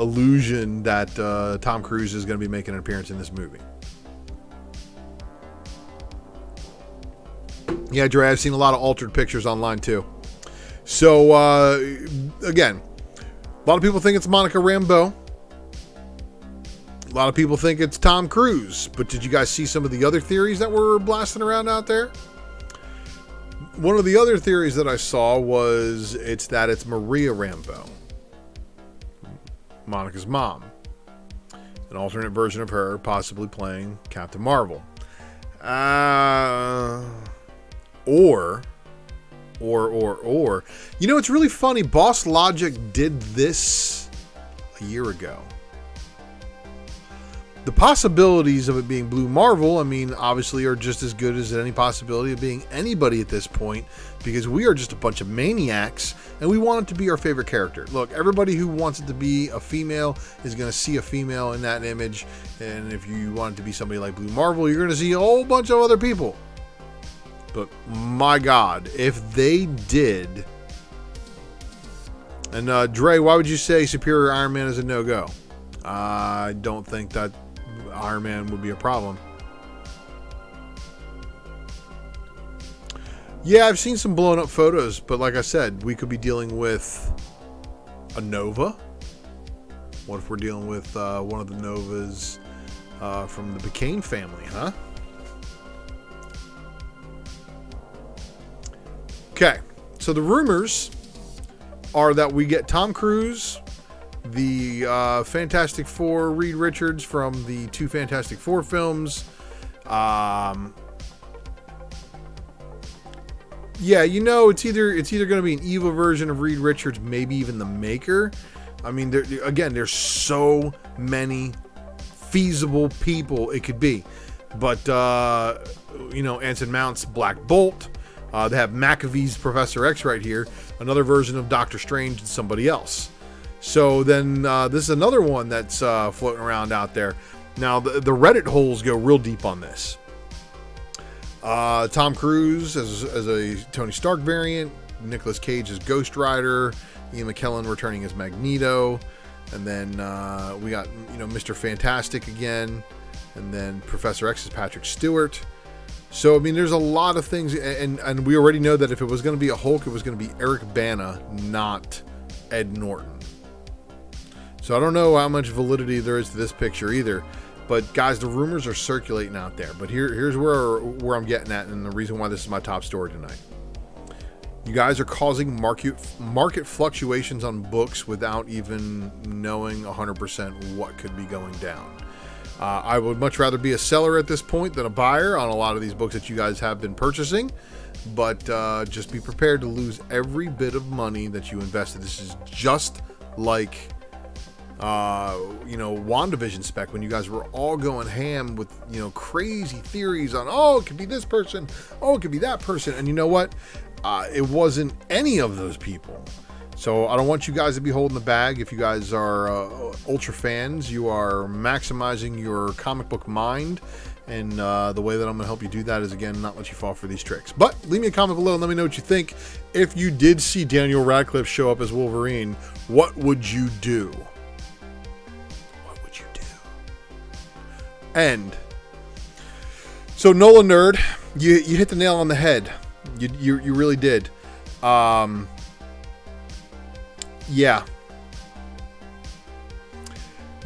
illusion that Tom Cruise is going to be making an appearance in this movie. Yeah, Dre, I've seen a lot of altered pictures online too. So, again, a lot of people think it's Monica Rambeau. A lot of people think it's Tom Cruise. But did you guys see some of the other theories that were blasting around out there? One of the other theories that I saw was it's Maria Rambeau, Monica's mom. An alternate version of her possibly playing Captain Marvel. Or, it's really funny. Boss Logic did this a year ago. The possibilities of it being Blue Marvel, obviously are just as good as any possibility of being anybody at this point, because we are just a bunch of maniacs and we want it to be our favorite character. Look, everybody who wants it to be a female is going to see a female in that image, and if you want it to be somebody like Blue Marvel, you're going to see a whole bunch of other people. But my God, if they did, and Dre, why would you say Superior Iron Man is a no-go? I don't think that Iron Man would be a problem. Yeah, I've seen some blown up photos, but like I said, we could be dealing with a Nova. What if we're dealing with one of the Novas from the Bacane family, huh? Okay, so the rumors are that we get Tom Cruise, the Fantastic Four, Reed Richards from the 2 Fantastic Four films. Yeah, you know, it's either going to be an evil version of Reed Richards, maybe even the Maker. I mean, there's so many feasible people it could be. But, you know, Anson Mount's Black Bolt. They have McAfee's Professor X right here. Another version of Doctor Strange and somebody else. So then this is another one that's floating around out there. Now, the Reddit holes go real deep on this. Tom Cruise as a Tony Stark variant. Nicolas Cage as Ghost Rider. Ian McKellen returning as Magneto. And then we got, you know, Mr. Fantastic again. And then Professor X is Patrick Stewart. So, I mean, there's a lot of things. And we already know that if it was going to be a Hulk, it was going to be Eric Bana, not Ed Norton. So I don't know how much validity there is to this picture either. But, guys, the rumors are circulating out there. But here's where I'm getting at, and the reason why this is my top story tonight. You guys are causing market fluctuations on books without even knowing 100% what could be going down. I would much rather be a seller at this point than a buyer on a lot of these books that you guys have been purchasing. But just be prepared to lose every bit of money that you invested. This is just like, you know, WandaVision spec, when you guys were all going ham with, you know, crazy theories on, oh, it could be this person, oh, it could be that person. And you know what? It wasn't any of those people. So I don't want you guys to be holding the bag. If you guys are Ultra fans, you are maximizing your comic book mind. And the way that I'm going to help you do that is, again, not let you fall for these tricks. But leave me a comment below and let me know what you think. If you did see Daniel Radcliffe show up as Wolverine, what would you do? What would you do? And so, Nola Nerd, you hit the nail on the head. You really did. Yeah.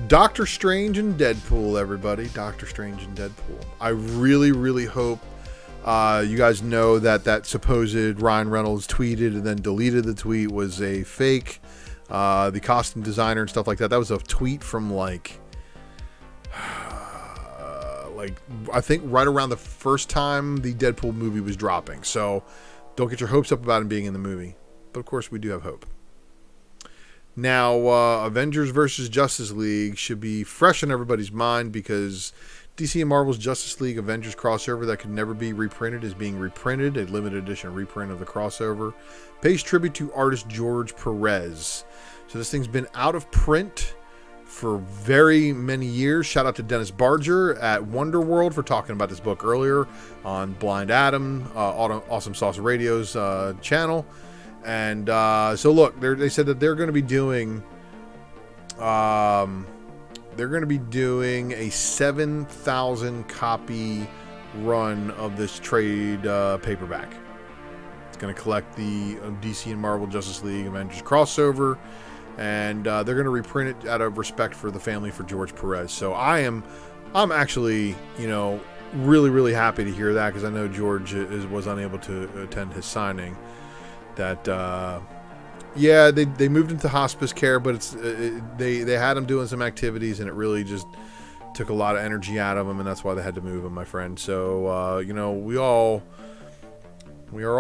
Doctor Strange and Deadpool, everybody. Doctor Strange and Deadpool. I really, really hope you guys know that supposed Ryan Reynolds tweeted and then deleted the tweet was a fake. The costume designer and stuff like that. That was a tweet from like I think right around the first time the Deadpool movie was dropping. So don't get your hopes up about him being in the movie. But of course we do have hope. Now, Avengers versus Justice League should be fresh in everybody's mind because DC and Marvel's Justice League Avengers crossover that could never be reprinted is being reprinted. A limited edition reprint of the crossover pays tribute to artist George Perez. So this thing's been out of print for very many years. Shout out to Dennis Barger at Wonder World for talking about this book earlier on Blind Adam, Awesome Sauce Radio's channel. And so look, they said that they're going to be doing a 7,000 copy run of this trade paperback. It's going to collect the DC and Marvel Justice League Avengers crossover, and they're going to reprint it out of respect for the family for George Perez. So I'm actually, you know, really, really happy to hear that, because I know George was unable to attend his signing. That yeah, they moved into hospice care, but they had him doing some activities, and it really just took a lot of energy out of him, and that's why they had to move him, my friend. So you know, we are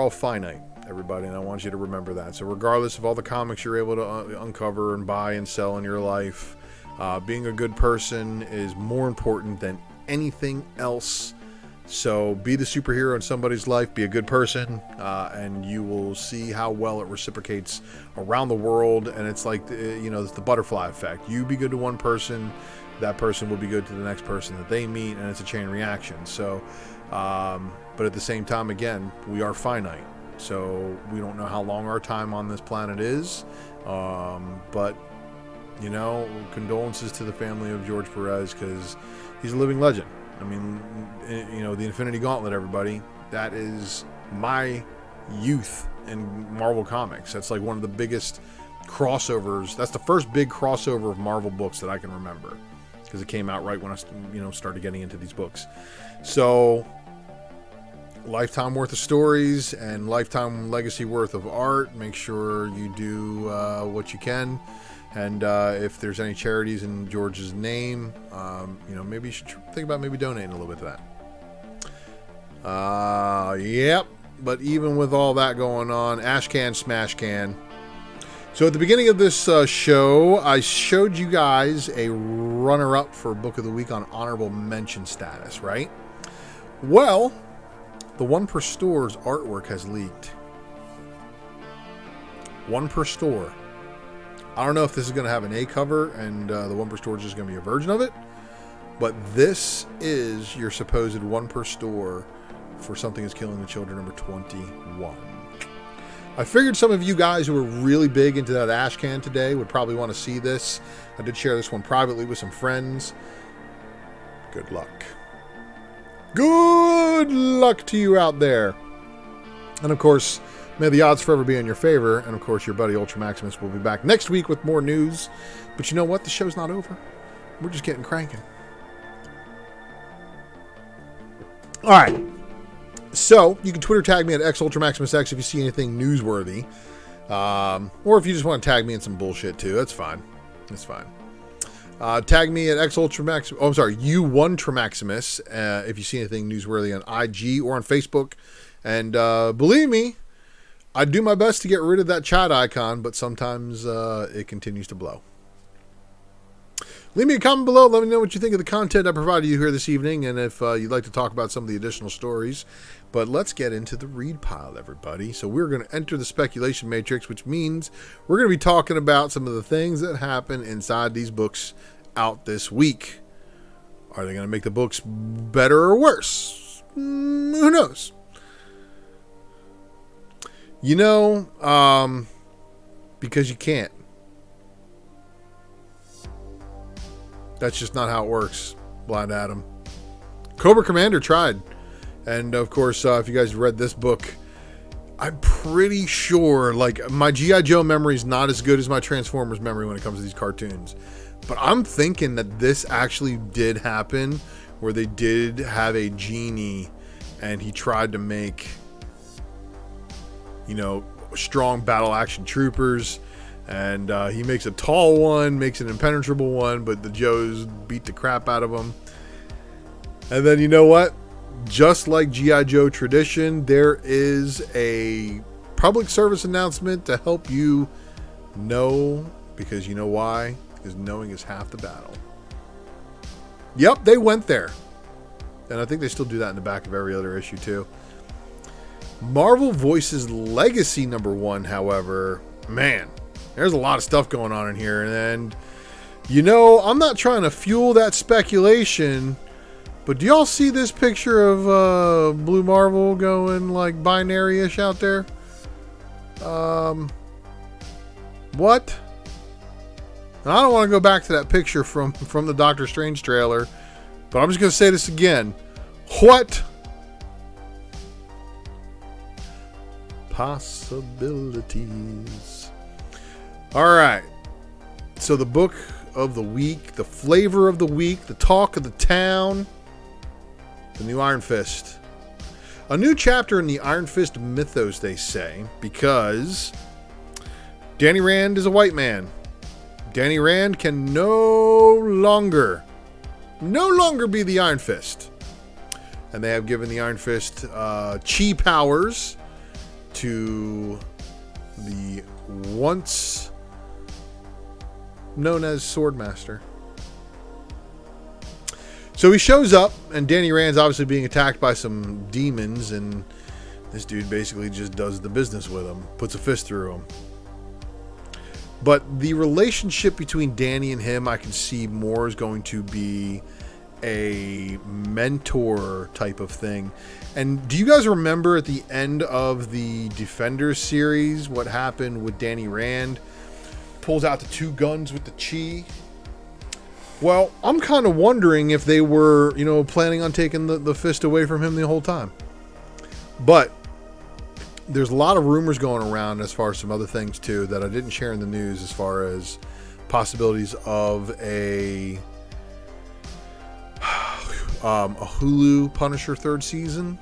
all finite, everybody, and I want you to remember that. So regardless of all the comics you're able to uncover and buy and sell in your life, being a good person is more important than anything else. So be the superhero in somebody's life, be a good person, and you will see how well it reciprocates around the world. And it's like, you know, it's the butterfly effect. You be good to one person, that person will be good to the next person that they meet, and it's a chain reaction. So, but at the same time, again, we are finite. So we don't know how long our time on this planet is. But, you know, condolences to the family of George Perez, because he's a living legend. I mean, you know, the Infinity Gauntlet, everybody, that is my youth in Marvel Comics. That's like one of the biggest crossovers. That's the first big crossover of Marvel books that I can remember, because it came out right when I, you know, started getting into these books. So lifetime worth of stories and lifetime legacy worth of art. Make sure you do what you can. And if there's any charities in George's name, maybe you should think about maybe donating a little bit to that. Yep. But even with all that going on, Ash Can, Smash Can. So at the beginning of this show, I showed you guys a runner-up for Book of the Week on honorable mention status, right? Well, the One Per Store's artwork has leaked. One Per Store. I don't know if this is going to have an A cover and the One Per Store is just going to be a version of it. But this is your supposed One Per Store for Something Is Killing the Children number 21. I figured some of you guys who were really big into that Ash Can today would probably want to see this. I did share this one privately with some friends. Good luck. Good luck to you out there. And of course, may the odds forever be in your favor. And of course, your buddy Ultra Maximus will be back next week with more news. But you know what? The show's not over. We're just getting cranking. All right. So, you can Twitter tag me at XUltraMaximusX if you see anything newsworthy. Or if you just want to tag me in some bullshit too. That's fine. That's fine. Tag me at XUltraMaximus. Oh, I'm sorry. ULTRA if you see anything newsworthy on IG or on Facebook. And believe me, I do my best to get rid of that chat icon, but sometimes it continues to blow. Leave me a comment below. Let me know what you think of the content I provided you here this evening, and if you'd like to talk about some of the additional stories. But let's get into the read pile, everybody. So we're going to enter the speculation matrix, which means we're going to be talking about some of the things that happen inside these books out this week. Are they going to make the books better or worse? Who knows? Because you can't. That's just not how it works, Blind Adam. Cobra Commander tried. And, of course, if you guys read this book, I'm pretty sure, my G.I. Joe memory is not as good as my Transformers memory when it comes to these cartoons. But I'm thinking that this actually did happen, where they did have a genie, and he tried to make, strong battle-action troopers. And he makes a tall one, makes an impenetrable one, but the Joes beat the crap out of him. And then you know what? Just like G.I. Joe tradition, there is a public service announcement to help you know, because you know why? Because knowing is half the battle. Yep, they went there. And I think they still do that in the back of every other issue too. Marvel Voices Legacy number 1, however, man, there's a lot of stuff going on in here. And, I'm not trying to fuel that speculation, but do y'all see this picture of Blue Marvel going binary-ish out there? What? And I don't want to go back to that picture from the Doctor Strange trailer, but I'm just going to say this again. What? Possibilities. All right. So the book of the week, the flavor of the week, the talk of the town, the new Iron Fist. A new chapter in the Iron Fist mythos, they say, because Danny Rand is a white man. Danny Rand can no longer be the Iron Fist. And they have given the Iron Fist chi powers to the once known as Swordmaster. So he shows up, and Danny Rand's obviously being attacked by some demons, and this dude basically just does the business with him, puts a fist through him. But the relationship between Danny and him, I can see more is going to be a mentor type of thing. And do you guys remember at the end of the Defenders series what happened with Danny Rand? Pulls out the 2 guns with the chi. Well, I'm kind of wondering if they were, planning on taking the fist away from him the whole time. But there's a lot of rumors going around as far as some other things too that I didn't share in the news, as far as possibilities of a Hulu Punisher 3rd season.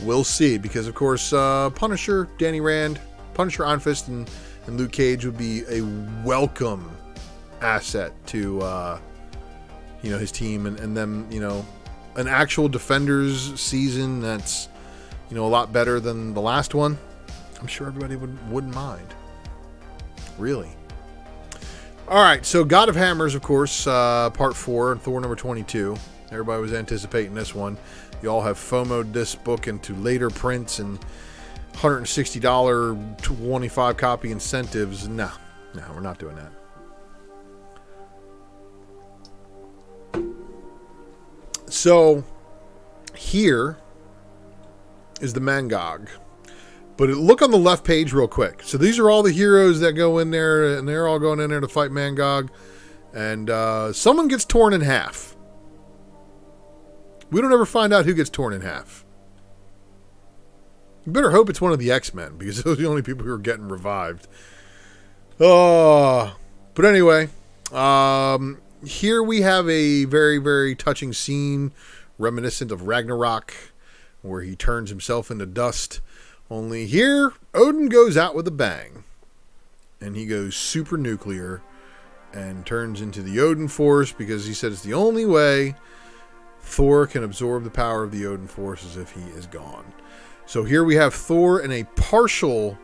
We'll see, because of course, Punisher, Danny Rand, Punisher, Iron Fist, and Luke Cage would be a welcome asset to, his team and them, an actual Defenders season that's, a lot better than the last one. I'm sure everybody wouldn't mind. Really. All right, so God of Hammers, of course, part 4, and Thor number 22. Everybody was anticipating this one. You all have FOMO'd this book into later prints and $160 25 copy incentives. No, we're not doing that. So here is the Mangog. But look on the left page real quick. So these are all the heroes that go in there, and they're all going in there to fight Mangog. And someone gets torn in half. We don't ever find out who gets torn in half. You better hope it's one of the X-Men, because those are the only people who are getting revived. But anyway, here we have a very, very touching scene reminiscent of Ragnarok, where he turns himself into dust. Only here, Odin goes out with a bang. And he goes super nuclear and turns into the Odin Force, because he said it's the only way Thor can absorb the power of the Odin Force as if he is gone. So here we have Thor in a partial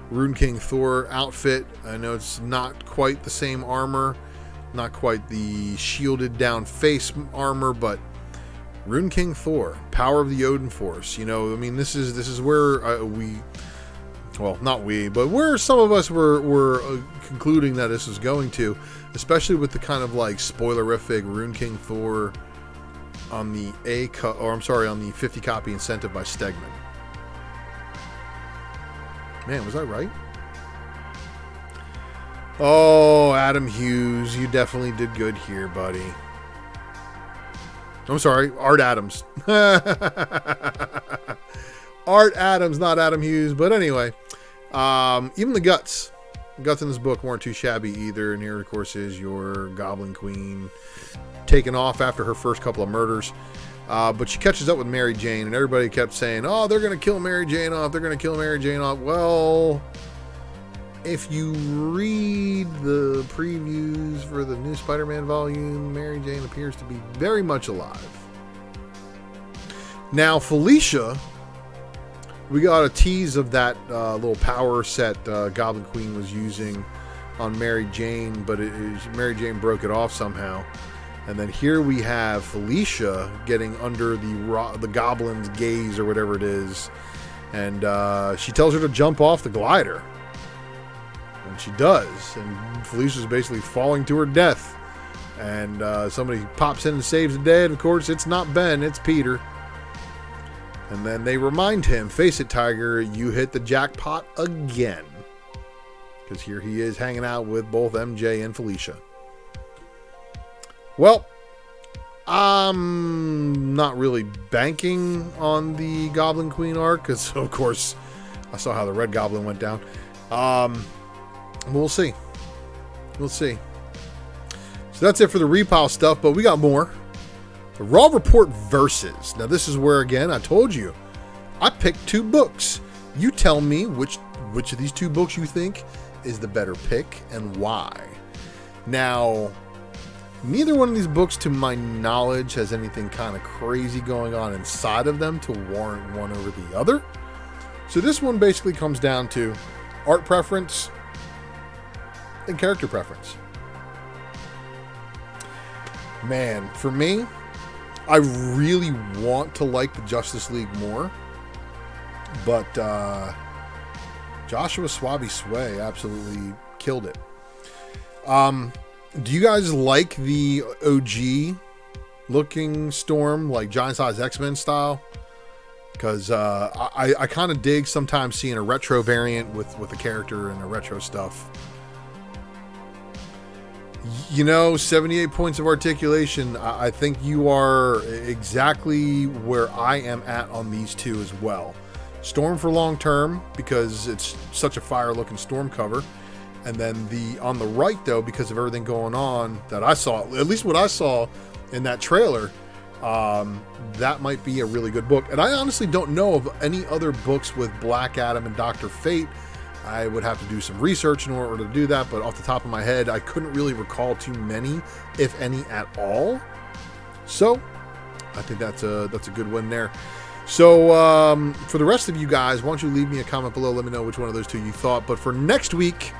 Rune King Thor outfit. I know it's not quite the same armor, not quite the shielded down face armor, but Rune King Thor, power of the Odin Force. This is where where some of us were concluding that this was going to, especially with the kind of like spoilerific Rune King Thor on the on the 50 copy incentive by Stegman. Man, was I right? Oh, Adam Hughes, you definitely did good here, buddy. I'm sorry, Art Adams. Art Adams, not Adam Hughes. But anyway, even the guts in this book weren't too shabby either. And here, of course, is your Goblin Queen taken off after her first couple of murders. But she catches up with Mary Jane, and everybody kept saying, oh, they're going to kill Mary Jane off. They're going to kill Mary Jane off. Well, if you read the previews for the new Spider-Man volume, Mary Jane appears to be very much alive. Now, Felicia, we got a tease of that little power set Goblin Queen was using on Mary Jane, but Mary Jane broke it off somehow. And then here we have Felicia getting under the goblin's gaze or whatever it is. And she tells her to jump off the glider. And she does. And Felicia's basically falling to her death. And somebody pops in and saves the day. And of course, it's not Ben, it's Peter. And then they remind him, face it, Tiger, you hit the jackpot again. Because here he is hanging out with both MJ and Felicia. Well, I'm not really banking on the Goblin Queen arc, because, of course, I saw how the Red Goblin went down. We'll see. We'll see. So that's it for the repile stuff, but we got more. The Raw Report Versus. Now, this is where, again, I told you, I picked 2 books. You tell me which of these 2 books you think is the better pick and why. Now, neither one of these books, to my knowledge, has anything kind of crazy going on inside of them to warrant one over the other. So this one basically comes down to art preference and character preference. Man, for me, I really want to like the Justice League more, but Joshua Swaby Sway absolutely killed it. Do you guys like the OG looking Storm, like Giant Size X-Men style? Because I kind of dig sometimes seeing a retro variant with the character and the retro stuff. 78 points of articulation. I think you are exactly where I am at on these 2 as well. Storm for long term, because it's such a fire looking Storm cover. And then on the right, though, because of everything going on that I saw, at least what I saw in that trailer, That might be a really good book. And I honestly don't know of any other books with Black Adam and Dr. Fate. I would have to do some research in order to do that, but off the top of my head, I couldn't really recall too many, if any at all. So I think that's a good one there. So for the rest of you guys, why don't you leave me a comment below, let me know which one of those two you thought. But for next week,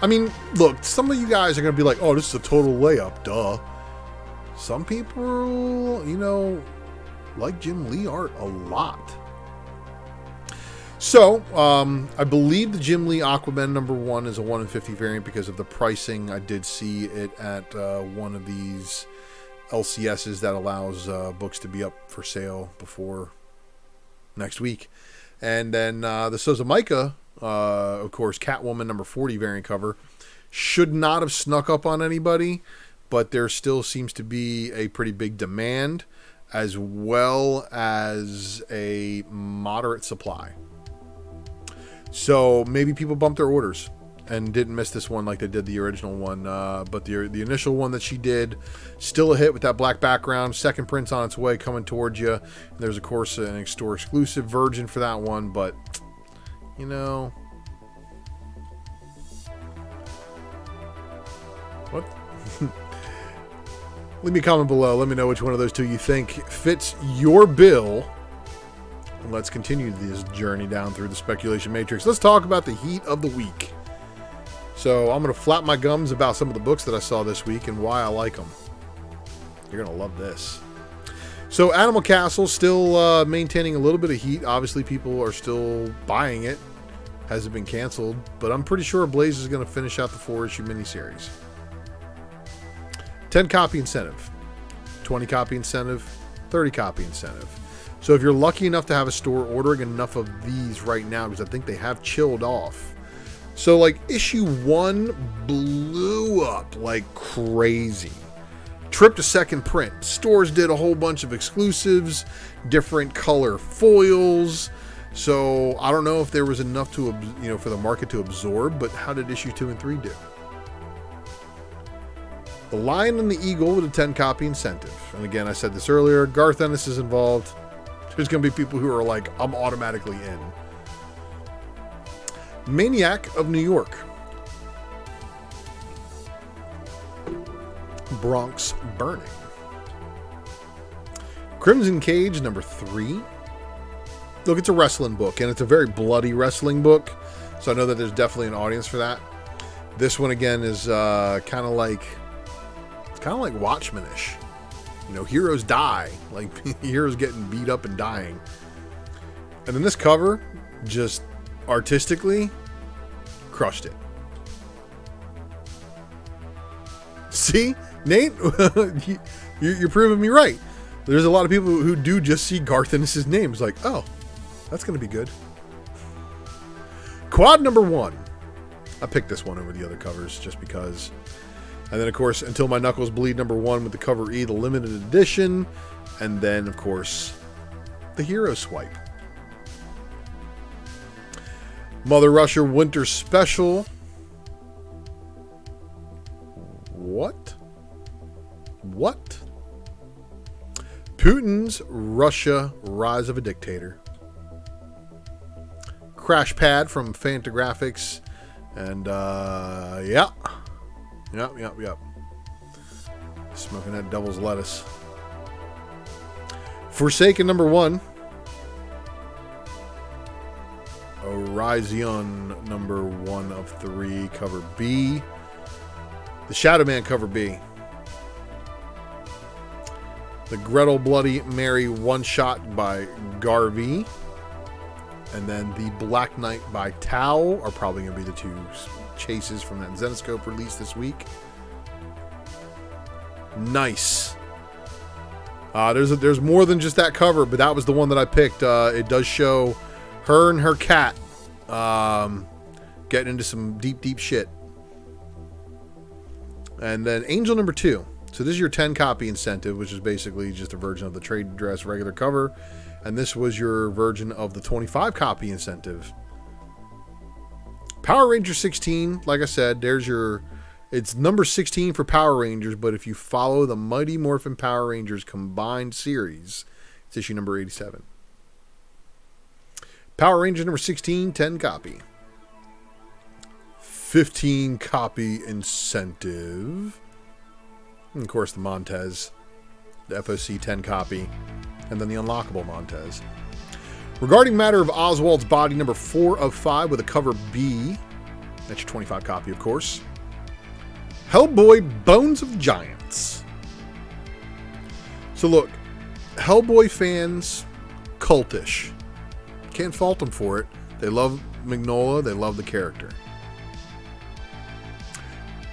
I mean, look, some of you guys are going to be like, oh, this is a total layup, duh. Some people, you know, like Jim Lee art a lot. So, I believe the Jim Lee Aquaman #1 is a 1 in 50 variant because of the pricing. I did see it at one of these LCSs that allows books to be up for sale before next week. And then the Sozomaika, of course, Catwoman #40 variant cover should not have snuck up on anybody, but there still seems to be a pretty big demand as well as a moderate supply. So maybe people bumped their orders and didn't miss this one like they did the original one. But the initial one that she did, still a hit with that black background. Second print's on its way, coming towards you. There's, of course, an store exclusive version for that one. But, you know... What? Leave me a comment below. Let me know which one of those two you think fits your bill. And let's continue this journey down through the speculation matrix. Let's talk about the heat of the week. So I'm going to flap my gums about some of the books that I saw this week and why I like them. You're going to love this. So Animal Castle still maintaining a little bit of heat. Obviously, people are still buying it. Hasn't been canceled. But I'm pretty sure Blaze is going to finish out the 4-issue miniseries. 10 copy incentive. 20 copy incentive. 30 copy incentive. So if you're lucky enough to have a store ordering enough of these right now, because I think they have chilled off. So like issue 1 blew up like crazy. Trip to second print. Stores did a whole bunch of exclusives, different color foils. So I don't know if there was enough to, you know, for the market to absorb, but how did issue 2 and 3 do? The Lion and the Eagle with a 10 copy incentive. And again, I said this earlier, Garth Ennis is involved. There's going to be people who are like, I'm automatically in. Maniac of New York. Bronx Burning. Crimson Cage #3. Look, it's a wrestling book, and it's a very bloody wrestling book. So I know that there's definitely an audience for that. This one, again, is kind of like Watchmen-ish. You know, heroes die. Like, heroes getting beat up and dying. And then this cover, just artistically, crushed it. See? Nate? You're proving me right. There's a lot of people who do just see Garth Ennis' name. It's like, oh, that's going to be good. Quad #1. I picked this one over the other covers just because... And then, of course, Until My Knuckles Bleed #1 with the cover E, the limited edition. And then, of course, the Hero Swipe. Mother Russia Winter Special. What? Putin's Russia Rise of a Dictator. Crash Pad from Fantagraphics. And, yeah. Yep. Smoking that devil's lettuce. Forsaken #1. Horizon #1 of 3, cover B. The Shadow Man, cover B. The Gretel Bloody Mary one-shot by Garvey. And then the Black Knight by Tau are probably going to be the two chases from that Zenescope release this week. Nice. There's more than just that cover, but that was the one that I picked. It does show her and her cat getting into some deep shit. And then Angel #2. So this is your 10 copy incentive, which is basically just a version of the trade dress regular cover. And this was your version of the 25 copy incentive. Power Ranger 16, like I said, there's your It's number 16 for Power Rangers, but if you follow the Mighty Morphin Power Rangers combined series, it's issue number 87. Power Rangers number 16, 10 copy. 15 copy incentive. And of course, the Montez, the FOC 10 copy, and then the unlockable Montez. Regarding matter of Oswald's Body, number 4 of 5 with a cover B. That's your 25 copy, of course. Hellboy, Bones of Giants. So look, Hellboy fans, cultish. Can't fault them for it. They love Mignola. They love the character.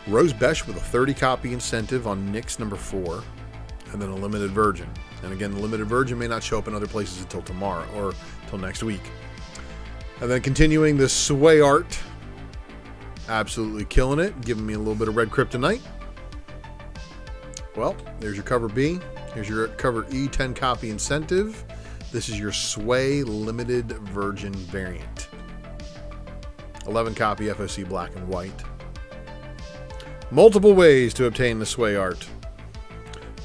Rose Besh with a 30 copy incentive on Nick's number 4. And then a Limited Virgin. And again, the Limited Virgin may not show up in other places until tomorrow or until next week. And then continuing the Sway art. Absolutely killing it. Giving me a little bit of red kryptonite. Well, there's your cover B. Here's your cover E 10 copy incentive. This is your Sway Limited Virgin variant. 11 copy FOC black and white. Multiple ways to obtain the Sway art.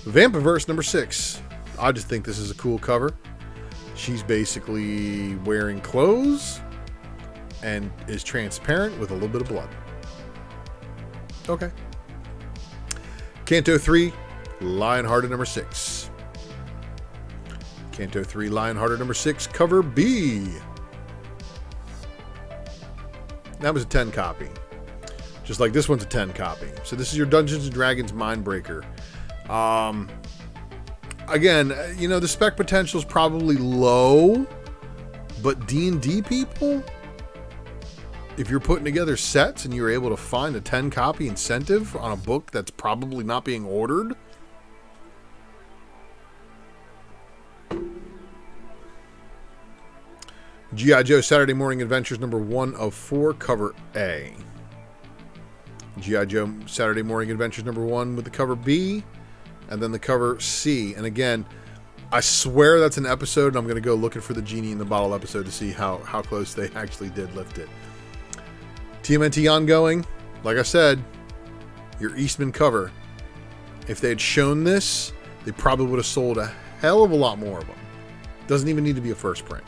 Vampiverse number 6. I just think this is a cool cover. She's basically wearing clothes and is transparent with a little bit of blood. Okay. Canto 3, Lionhearted number 6. Canto 3, Lionhearted number 6, cover B. That was a 10 copy. Just like this one's a 10 copy. So this is your Dungeons & Dragons Mindbreaker. Again, you know, the spec potential is probably low, but D&D people, if you're putting together sets and you're able to find a 10 copy incentive on a book that's probably not being ordered, G.I. Joe Saturday Morning Adventures number 1 of 4, cover A. G.I. Joe Saturday Morning Adventures number 1 with the cover B, and then the cover C. And again, I swear that's an episode, and I'm going to go looking for the Genie in the Bottle episode to see how close they actually did lift it. TMNT ongoing. Like I said, your Eastman cover. If they had shown this, they probably would have sold a hell of a lot more of them. Doesn't even need to be a first print.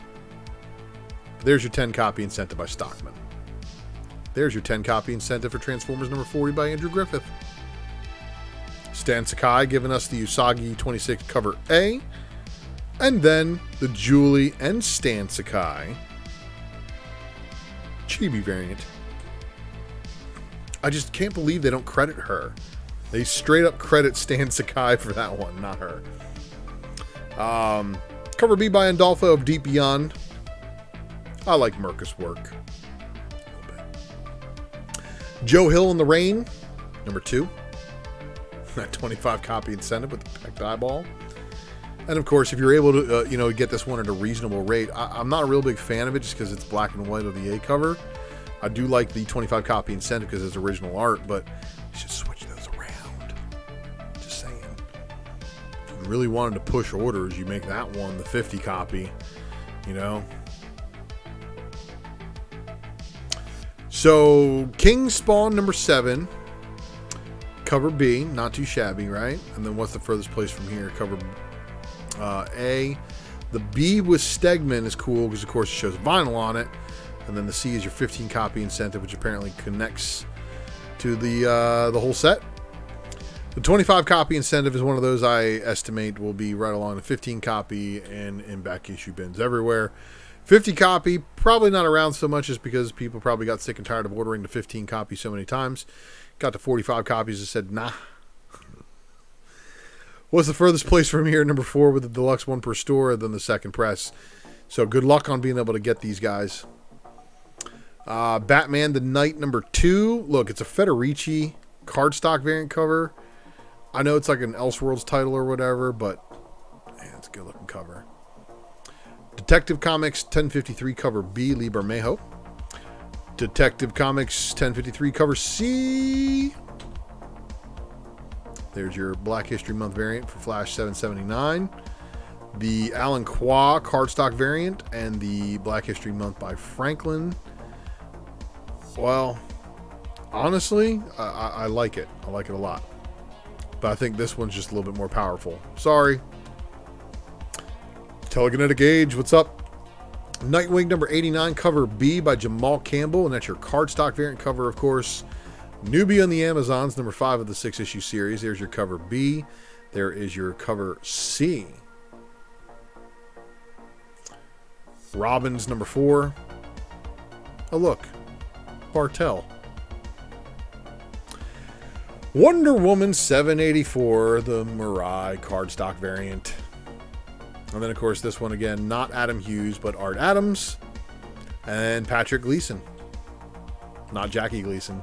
There's your 10 copy incentive by Stockman. There's your 10 copy incentive for Transformers number 40 by Andrew Griffith. Stan Sakai giving us the Usagi 26 cover A. And then the Julie and Stan Sakai Chibi variant. I just can't believe they don't credit her. They straight up credit Stan Sakai for that one, not her. Cover B by Andolfo of Deep Beyond. I like Mercus' work. A little bit. Joe Hill in the Rain, number 2. That 25 copy incentive with the pecked eyeball. And of course, if you're able to, get this one at a reasonable rate, I'm not a real big fan of it just because it's black and white of the A cover. I do like the 25 copy incentive because it's original art, but you should switch those around. Just saying. If you really wanted to push orders, you make that one the 50 copy, So, King Spawn number 7. Cover B, not too shabby, right? And then what's the furthest place from here? Cover A. The B with Stegman is cool because, of course, it shows vinyl on it. And then the C is your 15 copy incentive, which apparently connects to the whole set. The 25 copy incentive is one of those I estimate will be right along the 15 copy and in back issue bins everywhere. 50 copy, probably not around so much just because people probably got sick and tired of ordering the 15 copy so many times. Got to 45 copies and said, nah. What's the furthest place from here? Number 4 with the deluxe 1 per store, and then the second press. So good luck on being able to get these guys. Batman the Knight number 2. Look, it's a Federici cardstock variant cover. I know it's like an Elseworlds title or whatever, but man, it's a good looking cover. Detective Comics 1053 cover B, Lee Bermejo. Detective Comics 1053 cover C. There's your Black History Month variant for Flash 779. The Alan Qua cardstock variant and the Black History Month by Franklin. Well, Honestly, I like it. I like it a lot. But I think this one's just a little bit more powerful. Sorry. Telekinetic Age, what's up? Nightwing number 89, cover B by Jamal Campbell, and that's your cardstock variant cover, of course. Newbie on the Amazons, number 5 of the 6-issue series. There's your cover B. There is your cover C. Robins number 4. Oh, look. Bartel. Wonder Woman 784, the Mirai cardstock variant. And then, of course, this one again, not Adam Hughes, but Art Adams and Patrick Gleason. Not Jackie Gleason.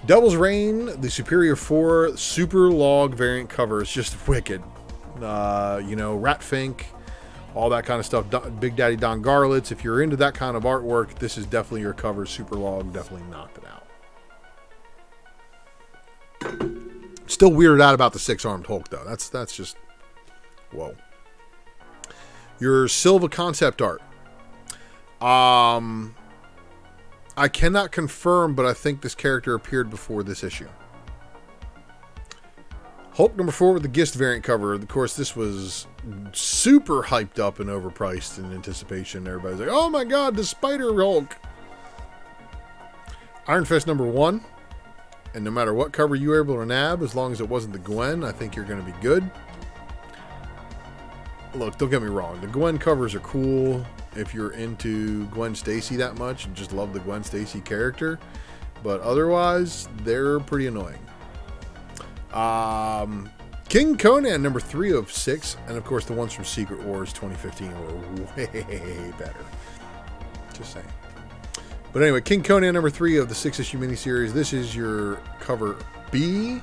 Devil's Reign, the Superior 4 Super Log variant cover is just wicked. You know, Rat Fink, all that kind of stuff. Big Daddy Don Garlitz. If you're into that kind of artwork, this is definitely your cover. Super Log definitely knocked it out. Still weirded out about the 6-armed Hulk, though. That's just... Whoa. Your Silva concept art. I cannot confirm, but I think this character appeared before this issue. Hulk number 4 with the Gist variant cover. Of course, this was super hyped up and overpriced in anticipation. Everybody's like, oh my god, the Spider Hulk. Iron Fist number 1. And no matter what cover you were able to nab, as long as it wasn't the Gwen, I think you're going to be good. Look, don't get me wrong. The Gwen covers are cool if you're into Gwen Stacy that much and just love the Gwen Stacy character. But otherwise, they're pretty annoying. King Conan, number 3 of 6. And, of course, the ones from Secret Wars 2015 were way better. Just saying. But anyway, King Conan, number 3 of the 6-issue miniseries. This is your cover B.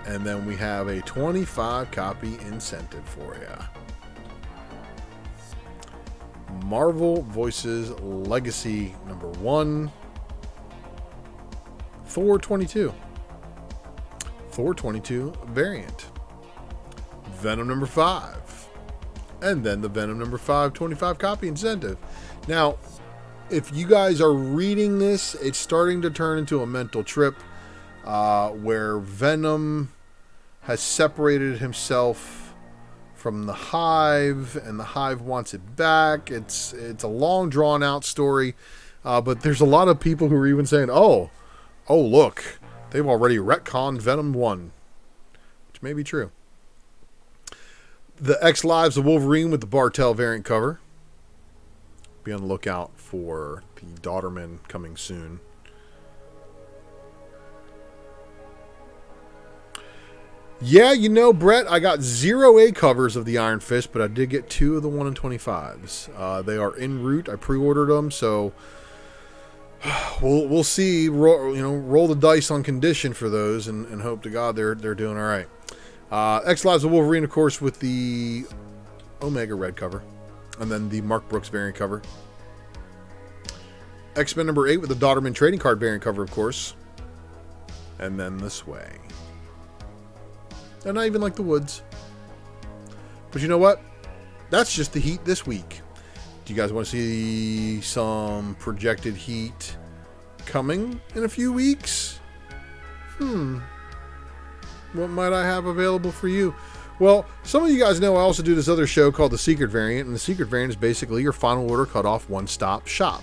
And then we have a 25-copy incentive for you. Marvel Voices Legacy number 1. Thor 22. Thor 22 variant. Venom number 5. And then the Venom number 5 25-copy incentive. Now, if you guys are reading this, it's starting to turn into a mental trip where Venom has separated himself from the Hive, and the Hive wants it back. It's a long, drawn-out story, but there's a lot of people who are even saying, oh, look, they've already retconned Venom 1, which may be true. The X Lives of Wolverine with the Bartel variant cover. Be on the lookout for the Daughterman coming soon. Yeah, you know, Brett, I got 0A covers of the Iron Fist, but I did get 2 of the 1 in 25s. They are en route. I pre-ordered them, so we'll see. Roll the dice on condition for those, and hope to God they're doing all right. X Lives of Wolverine, of course, with the Omega red cover, and then the Mark Brooks variant cover. X-Men number 8 with the Daughterman trading card variant cover, of course, and then This Way. And not even like the Woods. But you know what? That's just the heat this week. Do you guys want to see some projected heat coming in a few weeks? What might I have available for you? Well, some of you guys know I also do this other show called The Secret Variant. And The Secret Variant is basically your final order cutoff one-stop shop.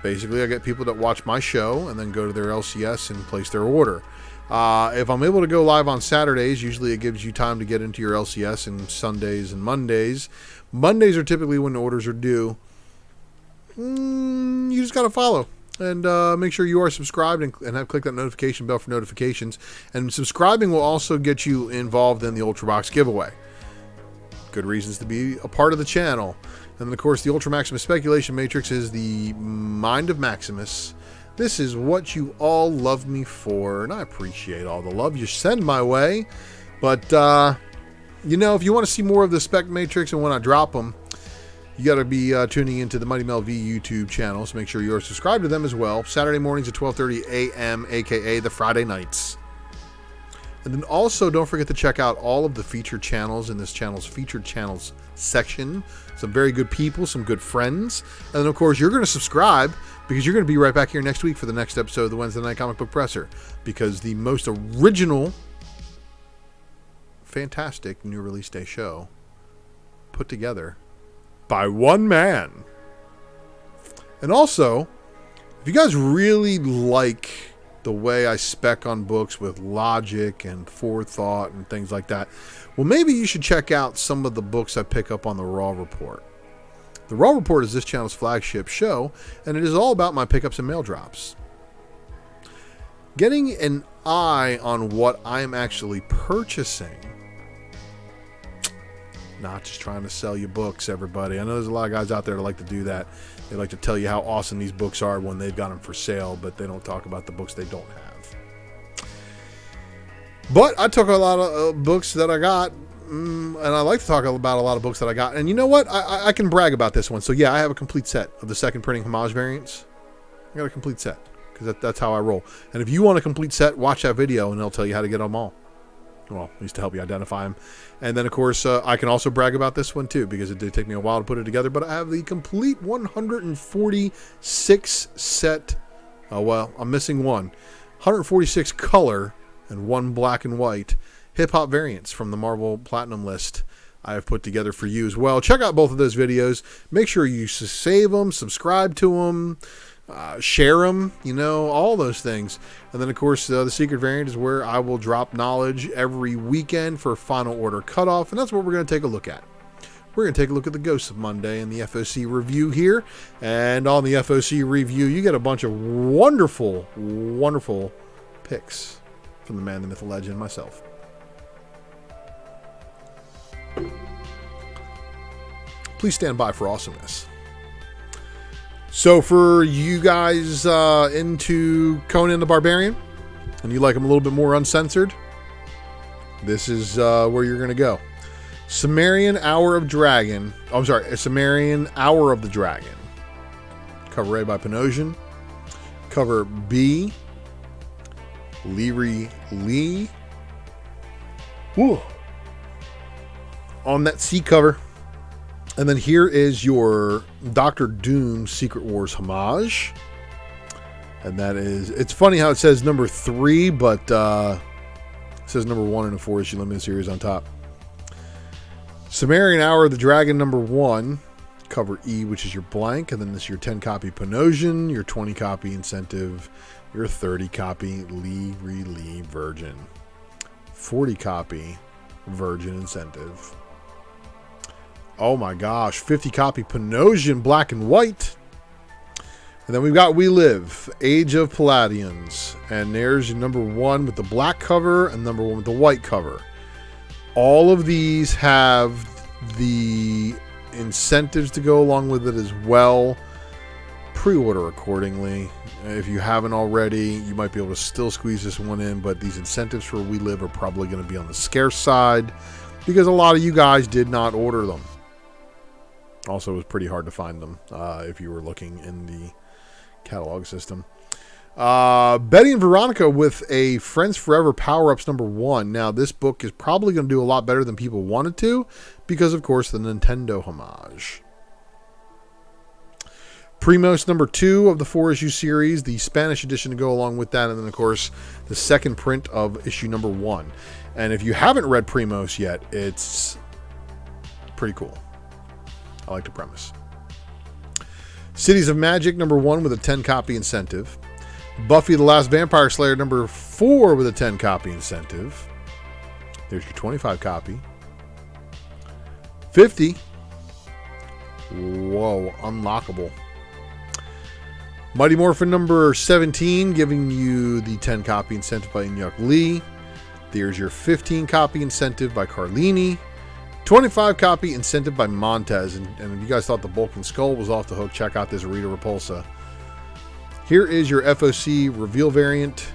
Basically, I get people that watch my show and then go to their LCS and place their order. If I'm able to go live on Saturdays, usually it gives you time to get into your LCS, and Sundays and Mondays. Mondays are typically when the orders are due. You just got to follow. And make sure you are subscribed and have clicked that notification bell for notifications. And subscribing will also get you involved in the Ultra Box giveaway. Good reasons to be a part of the channel. And then, of course, the Ultra Maximus Speculation Matrix is the Mind of Maximus. This is what you all love me for, and I appreciate all the love you send my way. But, you know, if you want to see more of the Spec Matrix and when I drop them, you got to be tuning into the Mighty Mel V YouTube channel, so make sure you are subscribed to them as well. Saturday mornings at 12:30 a.m., a.k.a. the Friday nights. And then also don't forget to check out all of the featured channels in this channel's featured channels section. Some very good people, some good friends. And then, of course, you're going to subscribe because you're going to be right back here next week for the next episode of the Wednesday Night Comic Book Presser. Because the most original, fantastic new release day show put together by one man. And also, if you guys really like the way I spec on books with logic and forethought and things like that, well, maybe you should check out some of the books I pick up on the Raw Report. The Raw Report is this channel's flagship show, and it is all about my pickups and mail drops. Getting an eye on what I'm actually purchasing. Not just trying to sell you books, everybody. I know there's a lot of guys out there that like to do that. They like to tell you how awesome these books are when they've got them for sale, but they don't talk about the books they don't have. But I took a lot of books that I got, and I like to talk about a lot of books that I got. And you know what? I can brag about this one. So yeah, I have a complete set of the second printing Homage variants. I got a complete set because that's how I roll. And if you want a complete set, watch that video and it'll tell you how to get them all. Well, at least to help you identify them. And then, of course, I can also brag about this one, too, because it did take me a while to put it together. But I have the complete 146 set. Oh, well, I'm missing one. 146 color and one black and white hip-hop variants from the Marvel Platinum list I have put together for you as well. Check out both of those videos. Make sure you save them, subscribe to them. Share them, you know, all those things. And then, of course, the secret variant is where I will drop knowledge every weekend for final order cutoff, and that's what we're going to take a look at. We're going to take a look at the Ghosts of Monday and the FOC review here. And on the FOC review, you get a bunch of wonderful, wonderful picks from the man, the myth, the legend, myself. Please stand by for awesomeness. So for you guys into Conan the Barbarian, and you like him a little bit more uncensored, this is where you're going to go. Sumerian Hour of Dragon. Oh, I'm sorry, Sumerian Hour of the Dragon. Cover A by Panosian. Cover B, Leary Lee. Woo. On that C cover. And then here is your Doctor Doom Secret Wars homage. And that is, it's funny how it says number 3, but it says number 1 in a 4-issue limited series on top. Sumerian Hour of the Dragon number 1, cover E, which is your blank. And then this is your 10 copy Panosian, your 20 copy incentive, your 30 copy Lee Virgin, 40 copy Virgin incentive. Oh my gosh, 50 copy Panosian black and white. And then we've got We Live, Age of Palladians. And there's your number 1 with the black cover and number 1 with the white cover. All of these have the incentives to go along with it as well. Pre-order accordingly. If you haven't already, you might be able to still squeeze this one in, but these incentives for We Live are probably going to be on the scarce side because a lot of you guys did not order them. Also, it was pretty hard to find them if you were looking in the catalog system. Betty and Veronica with a Friends Forever Power-Ups number 1. Now, this book is probably going to do a lot better than people wanted to because, of course, the Nintendo homage. Primos number 2 of the 4-issue series, the Spanish edition to go along with that, and then, of course, the second print of issue number 1. And if you haven't read Primos yet, it's pretty cool. I like the premise. Cities of Magic number 1 with a 10 copy incentive. Buffy the Last Vampire Slayer number 4 with a 10 copy incentive. There's your 25 copy. 50. Whoa, unlockable. Mighty Morphin number 17 giving you the 10 copy incentive by Inyuk Lee. There's your 15 copy incentive by Carlini. 25 copy incentive by Montez. And if you guys thought the Bulk and Skull was off the hook, check out this Rita Repulsa. Here is your FOC reveal variant.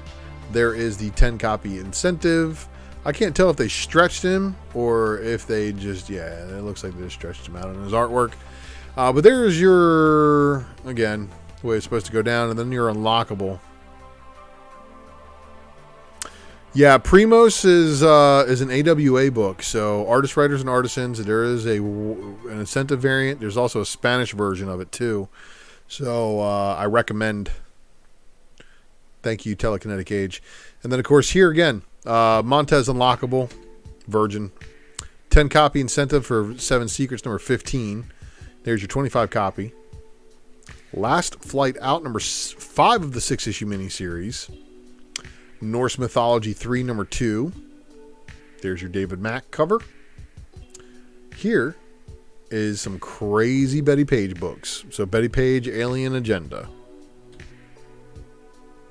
There is the 10 copy incentive. I can't tell if they stretched him or if they just, yeah, it looks like they just stretched him out in his artwork. But there's your, again, the way it's supposed to go down, and then your unlockable. Yeah, Primos is an AWA book, so artists, writers, and artisans. There is an incentive variant. There's also a Spanish version of it too. So I recommend. Thank you, Telekinetic Age. And then of course here again, Montez Unlockable, Virgin, 10 copy incentive for 7 Secrets number 15. There's your 25 copy. Last Flight Out number 5 of the 6-issue miniseries. Norse Mythology 3, number 2. There's your David Mack cover. Here is some crazy Betty Page books. So Betty Page, Alien Agenda.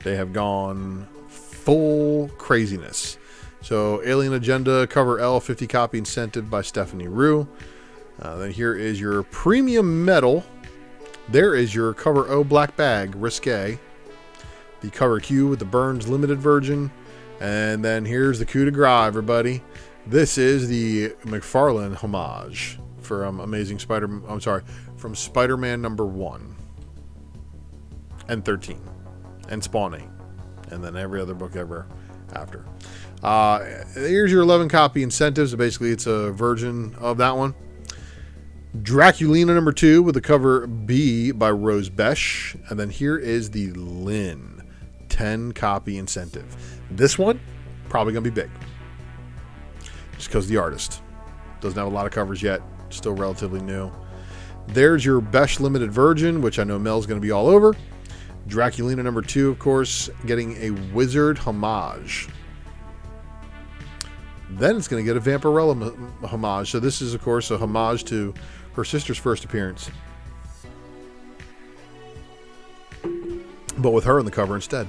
They have gone full craziness. So Alien Agenda, cover L, 50 copy incentive by Stephanie Rue. Then here is your Premium Metal. There is your cover O Black Bag, Risque. The cover Q with the Burns Limited version. And then here's the coup de grace, everybody. This is the McFarlane homage from from Spider-Man number 1 and 13 and Spawn 8. And then every other book ever after. Here's your 11 copy incentives. So basically it's a version of that one. Draculina number 2 with the cover B by Rose Besh. And then here is the Lynn. 10 copy incentive. This one probably gonna be big just because the artist doesn't have a lot of covers yet, still relatively new. There's your Besh limited version, which I know Mel's gonna be all over. Draculina number 2, of course, getting a Wizard homage. Then it's gonna get a Vampirella homage. So this is of course a homage to her sister's first appearance, but with her on the cover instead.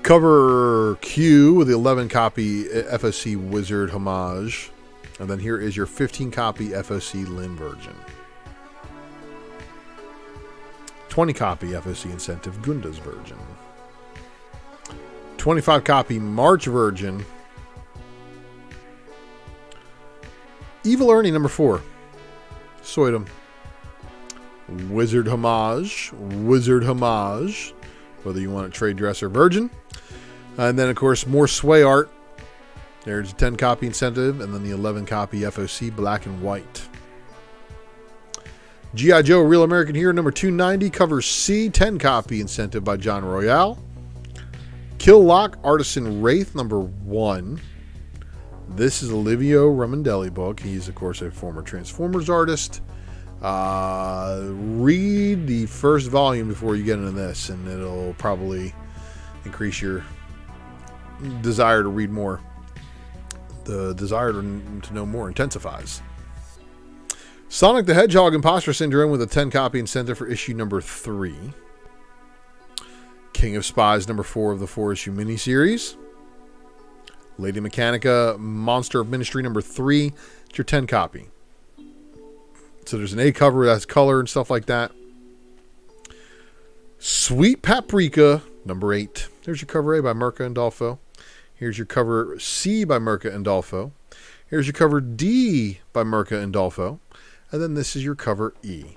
Cover Q with the 11 copy FOC Wizard homage. And then here is your 15 copy FOC Lynn version. 20 copy FOC incentive Gunda's version. 25 copy March version. Evil Ernie number 4. Soydom. Wizard homage. Wizard homage. Whether you want a trade dress or virgin. And then, of course, more Sway art. There's a 10 copy incentive. And then the 11 copy FOC Black and White. G.I. Joe Real American Hero number 290. Cover C. 10 copy incentive by John Royale. Kill Lock Artisan Wraith number 1. This is Olivio Ramondelli book. He's, of course, a former Transformers artist. Read the first volume before you get into this, and it'll probably increase your desire to read more. The desire to know more intensifies. Sonic the Hedgehog Imposter Syndrome with a 10 copy incentive for issue number 3. King of Spies number 4 of the 4-issue miniseries. Lady Mechanica Monster of Ministry number 3. It's your 10 copy. So there's an A cover that has color and stuff like that. Sweet Paprika number 8. There's your cover A by Mirka Andolfo. Here's your cover C by Mirka Andolfo. Here's your cover D by Mirka Andolfo. And then this is your cover E.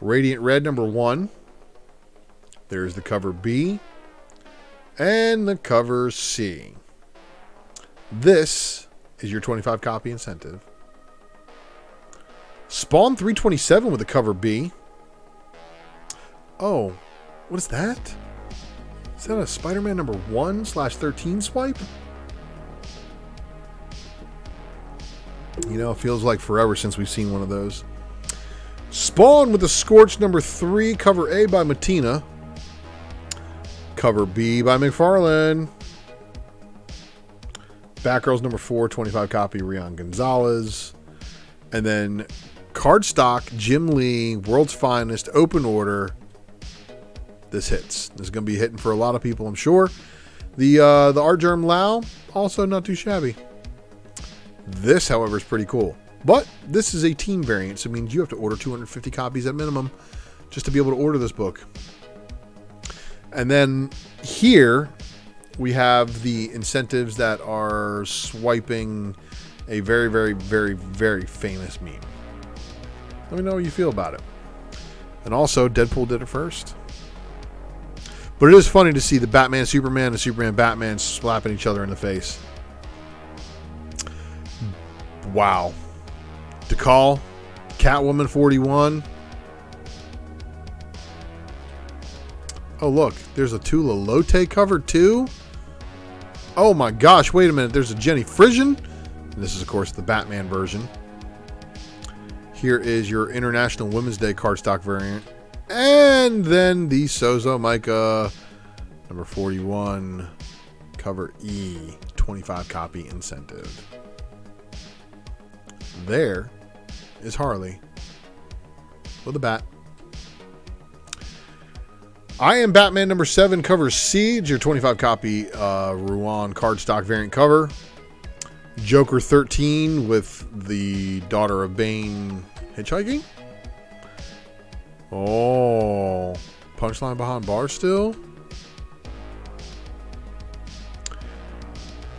Radiant Red number 1. There's the cover B. And the cover C. This is your 25 copy incentive. Spawn 327 with the cover B. Oh, what is that? Is that a Spider-Man number 1/13 swipe? You know, it feels like forever since we've seen one of those. Spawn with the Scorch number 3, cover A by Matina. Cover B by McFarlane. Batgirls number 4, 25 copy, Rian Gonzalez. And then cardstock, Jim Lee, World's Finest, Open Order. This hits. This is going to be hitting for a lot of people, I'm sure. The Art Germ Lau, also not too shabby. This, however, is pretty cool. But this is a team variant, so it means you have to order 250 copies at minimum just to be able to order this book. And then here we have the incentives that are swiping a very, very, very, very famous meme. Let me know how you feel about it. And also, Deadpool did it first. But it is funny to see the Batman Superman and Superman Batman slapping each other in the face. Wow. DeCall, Catwoman 41. Oh, look. There's a Tula Lotte cover, too. Oh, my gosh. Wait a minute. There's a Jenny Frisian. And this is, of course, the Batman version. Here is your International Women's Day cardstock variant. And then the Sozo Micah number 41 cover E 25 copy incentive. There is Harley with a bat. I Am Batman number 7 cover C. It's your 25 copy Rouen cardstock variant cover. Joker 13 with the Daughter of Bane hitchhiking. Oh, punchline behind bars still.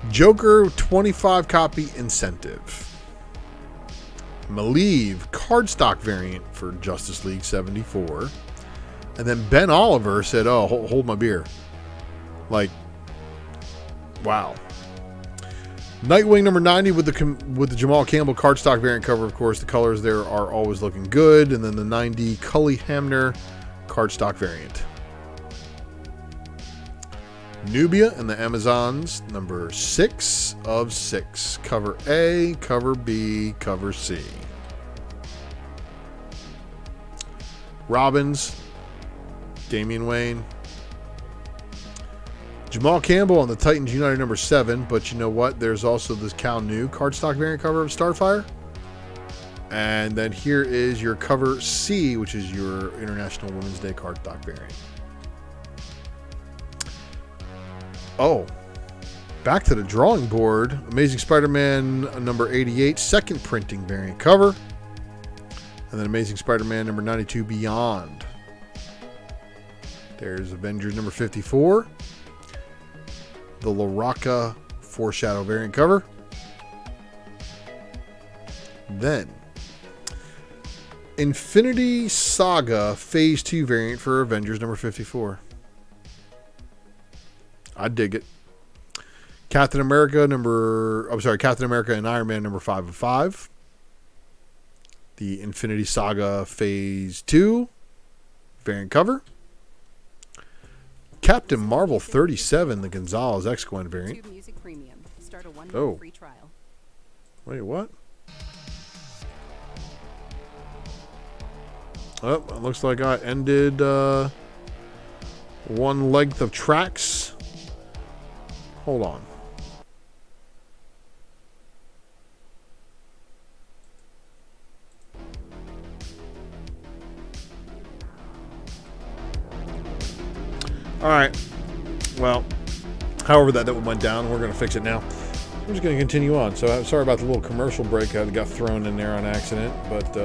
Joker 25 copy incentive. Malieve cardstock variant for Justice League 74. And then Ben Oliver said, oh, hold my beer. Like, wow. Nightwing number 90 with the Jamal Campbell cardstock variant cover. Of course, the colors there are always looking good. And then the 90 Cully Hamner cardstock variant. Nubia and the Amazons number 6 of 6. Cover A, cover B, cover C. Robbins, Damian Wayne. Jamal Campbell on the Titans United number 7, but you know what? There's also this Cal New cardstock variant cover of Starfire. And then here is your cover C, which is your International Women's Day cardstock variant. Oh, back to the drawing board. Amazing Spider-Man number 88, second printing variant cover. And then Amazing Spider-Man number 92 Beyond. There's Avengers number 54. The LaRocca Foreshadow variant cover. Then Infinity Saga Phase 2 variant for Avengers number 54. I dig it. Captain America and Iron Man number 5 of 5. The Infinity Saga Phase 2 variant cover. Captain Marvel 37, the Gonzalez X-Gwen variant. Oh. Wait, what? Oh, it looks like I ended one length of tracks. Hold on. All right. Well, however that went down, we're going to fix it now. I'm just going to continue on. So I'm sorry about the little commercial break that got thrown in there on accident, but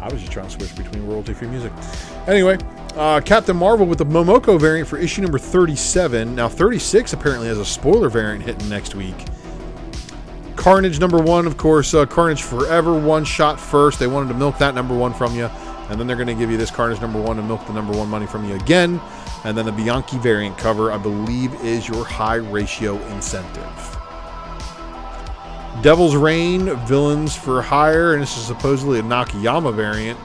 I was just trying to switch between royalty-free music. Anyway, Captain Marvel with the Momoko variant for issue number 37. Now 36 apparently has a spoiler variant hitting next week. Carnage number 1, of course, Carnage Forever one shot first. They wanted to milk that number 1 from you. And then they're going to give you this Carnage number 1 and milk the number 1 money from you again. And then the Bianchi variant cover, I believe, is your high ratio incentive. Devil's Reign, Villains for Hire, and this is supposedly a Nakayama variant.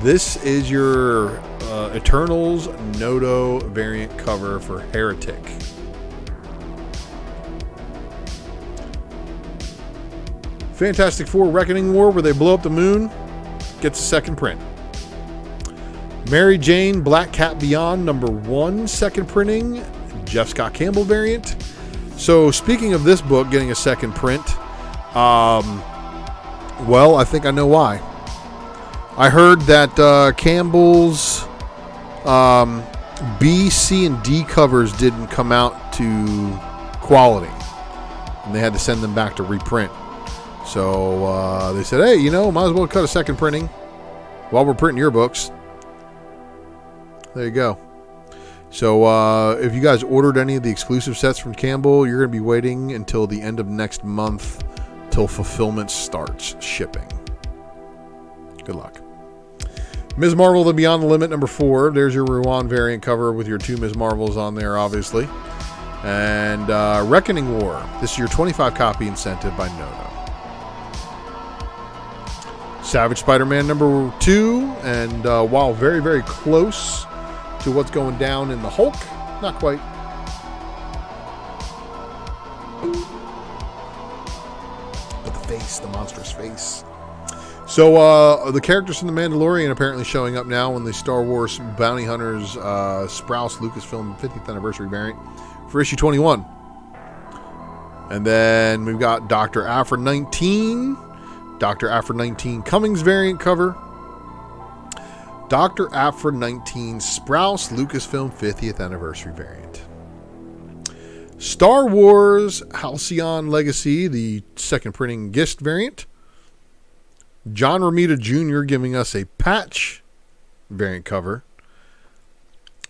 This is your Eternals Noto variant cover for Heretic. Fantastic Four Reckoning War, where they blow up the moon, gets a second print. Mary Jane Black Cat Beyond number 1 second printing, Jeff Scott Campbell variant. So speaking of this book getting a second print, well, I think I know why. I heard that Campbell's B, C, and D covers didn't come out to quality, and they had to send them back to reprint. So they said, hey, might as well cut a second printing while we're printing your books. There you go. So if you guys ordered any of the exclusive sets from Campbell, you're going to be waiting until the end of next month till fulfillment starts shipping. Good luck. Ms. Marvel, The Beyond the Limit, number 4. There's your Ruan variant cover with your 2 Ms. Marvels on there, obviously. And Reckoning War. This is your 25 copy incentive by Nono. Savage Spider-Man number 2. And while very, very close to what's going down in the Hulk, not quite. But the face, the monstrous face. So the characters from The Mandalorian apparently showing up now in the Star Wars Bounty Hunters Sprouse Lucasfilm 50th anniversary variant for issue 21. And then we've got Dr. Aphra 19. Dr. Aphra 19 Cummings variant cover. Dr. Aphra 19 Sprouse Lucasfilm 50th anniversary variant. Star Wars Halcyon Legacy, the second printing Gist variant. John Romita Jr. giving us a patch variant cover.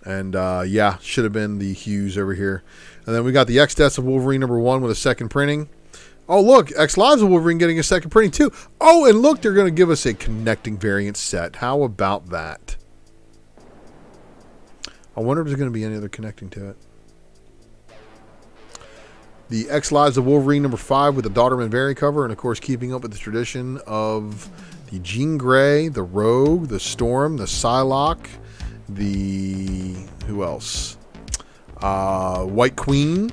And yeah, should have been the Hughes over here. And then we got the X Deaths of Wolverine number 1 with a second printing. Oh, look, X Lives of Wolverine getting a second printing too. Oh, and look, they're going to give us a connecting variant set. How about that? I wonder if there's going to be any other connecting to it. The X Lives of Wolverine number 5 with the Daughterman variant cover, and of course keeping up with the tradition of the Jean Grey, the Rogue, the Storm, the Psylocke, the who else? White Queen,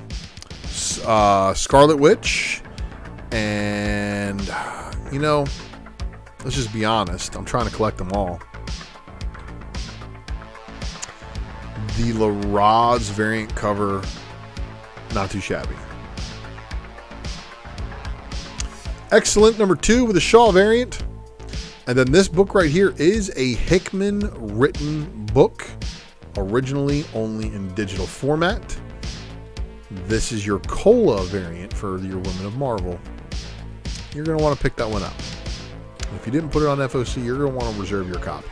Scarlet Witch, and you know, let's just be honest. I'm trying to collect them all. The LaRoz variant cover, not too shabby. Excellent number 2 with a Shaw variant. And then this book right here is a Hickman written book, originally only in digital format. This is your Cola variant for your Women of Marvel. You're going to want to pick that one up. If you didn't put it on FOC, you're going to want to reserve your copy.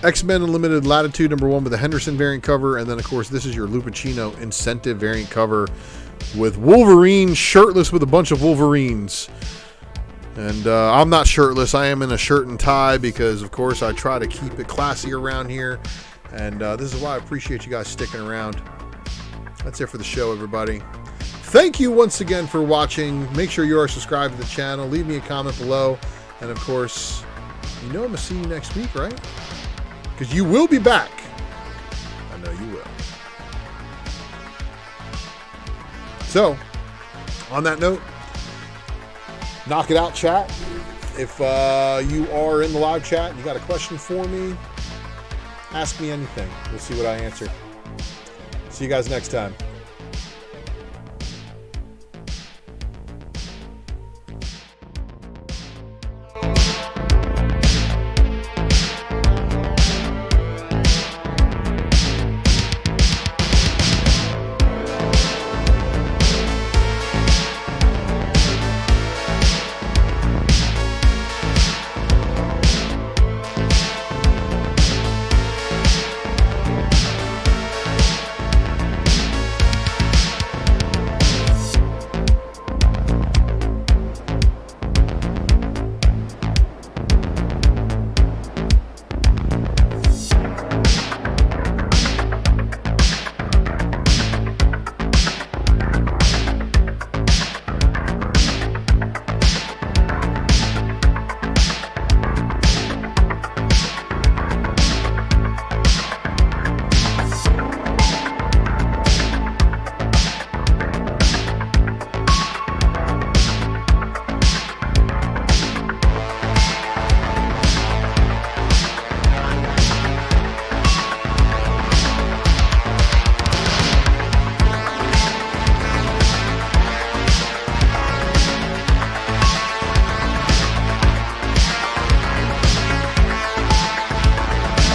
X-Men Unlimited Latitude number 1 with the Henderson variant cover. And then, of course, this is your Lupacino Incentive variant cover with Wolverine shirtless with a bunch of Wolverines. And I'm not shirtless. I am in a shirt and tie because, of course, I try to keep it classy around here. And this is why I appreciate you guys sticking around. That's it for the show, everybody. Thank you once again for watching. Make sure you are subscribed to the channel. Leave me a comment below. And, of course, you know I'm going to see you next week, right? Because you will be back. I know you will. So, on that note, knock it out, chat. If you are in the live chat and you got a question for me, ask me anything. We'll see what I answer. See you guys next time.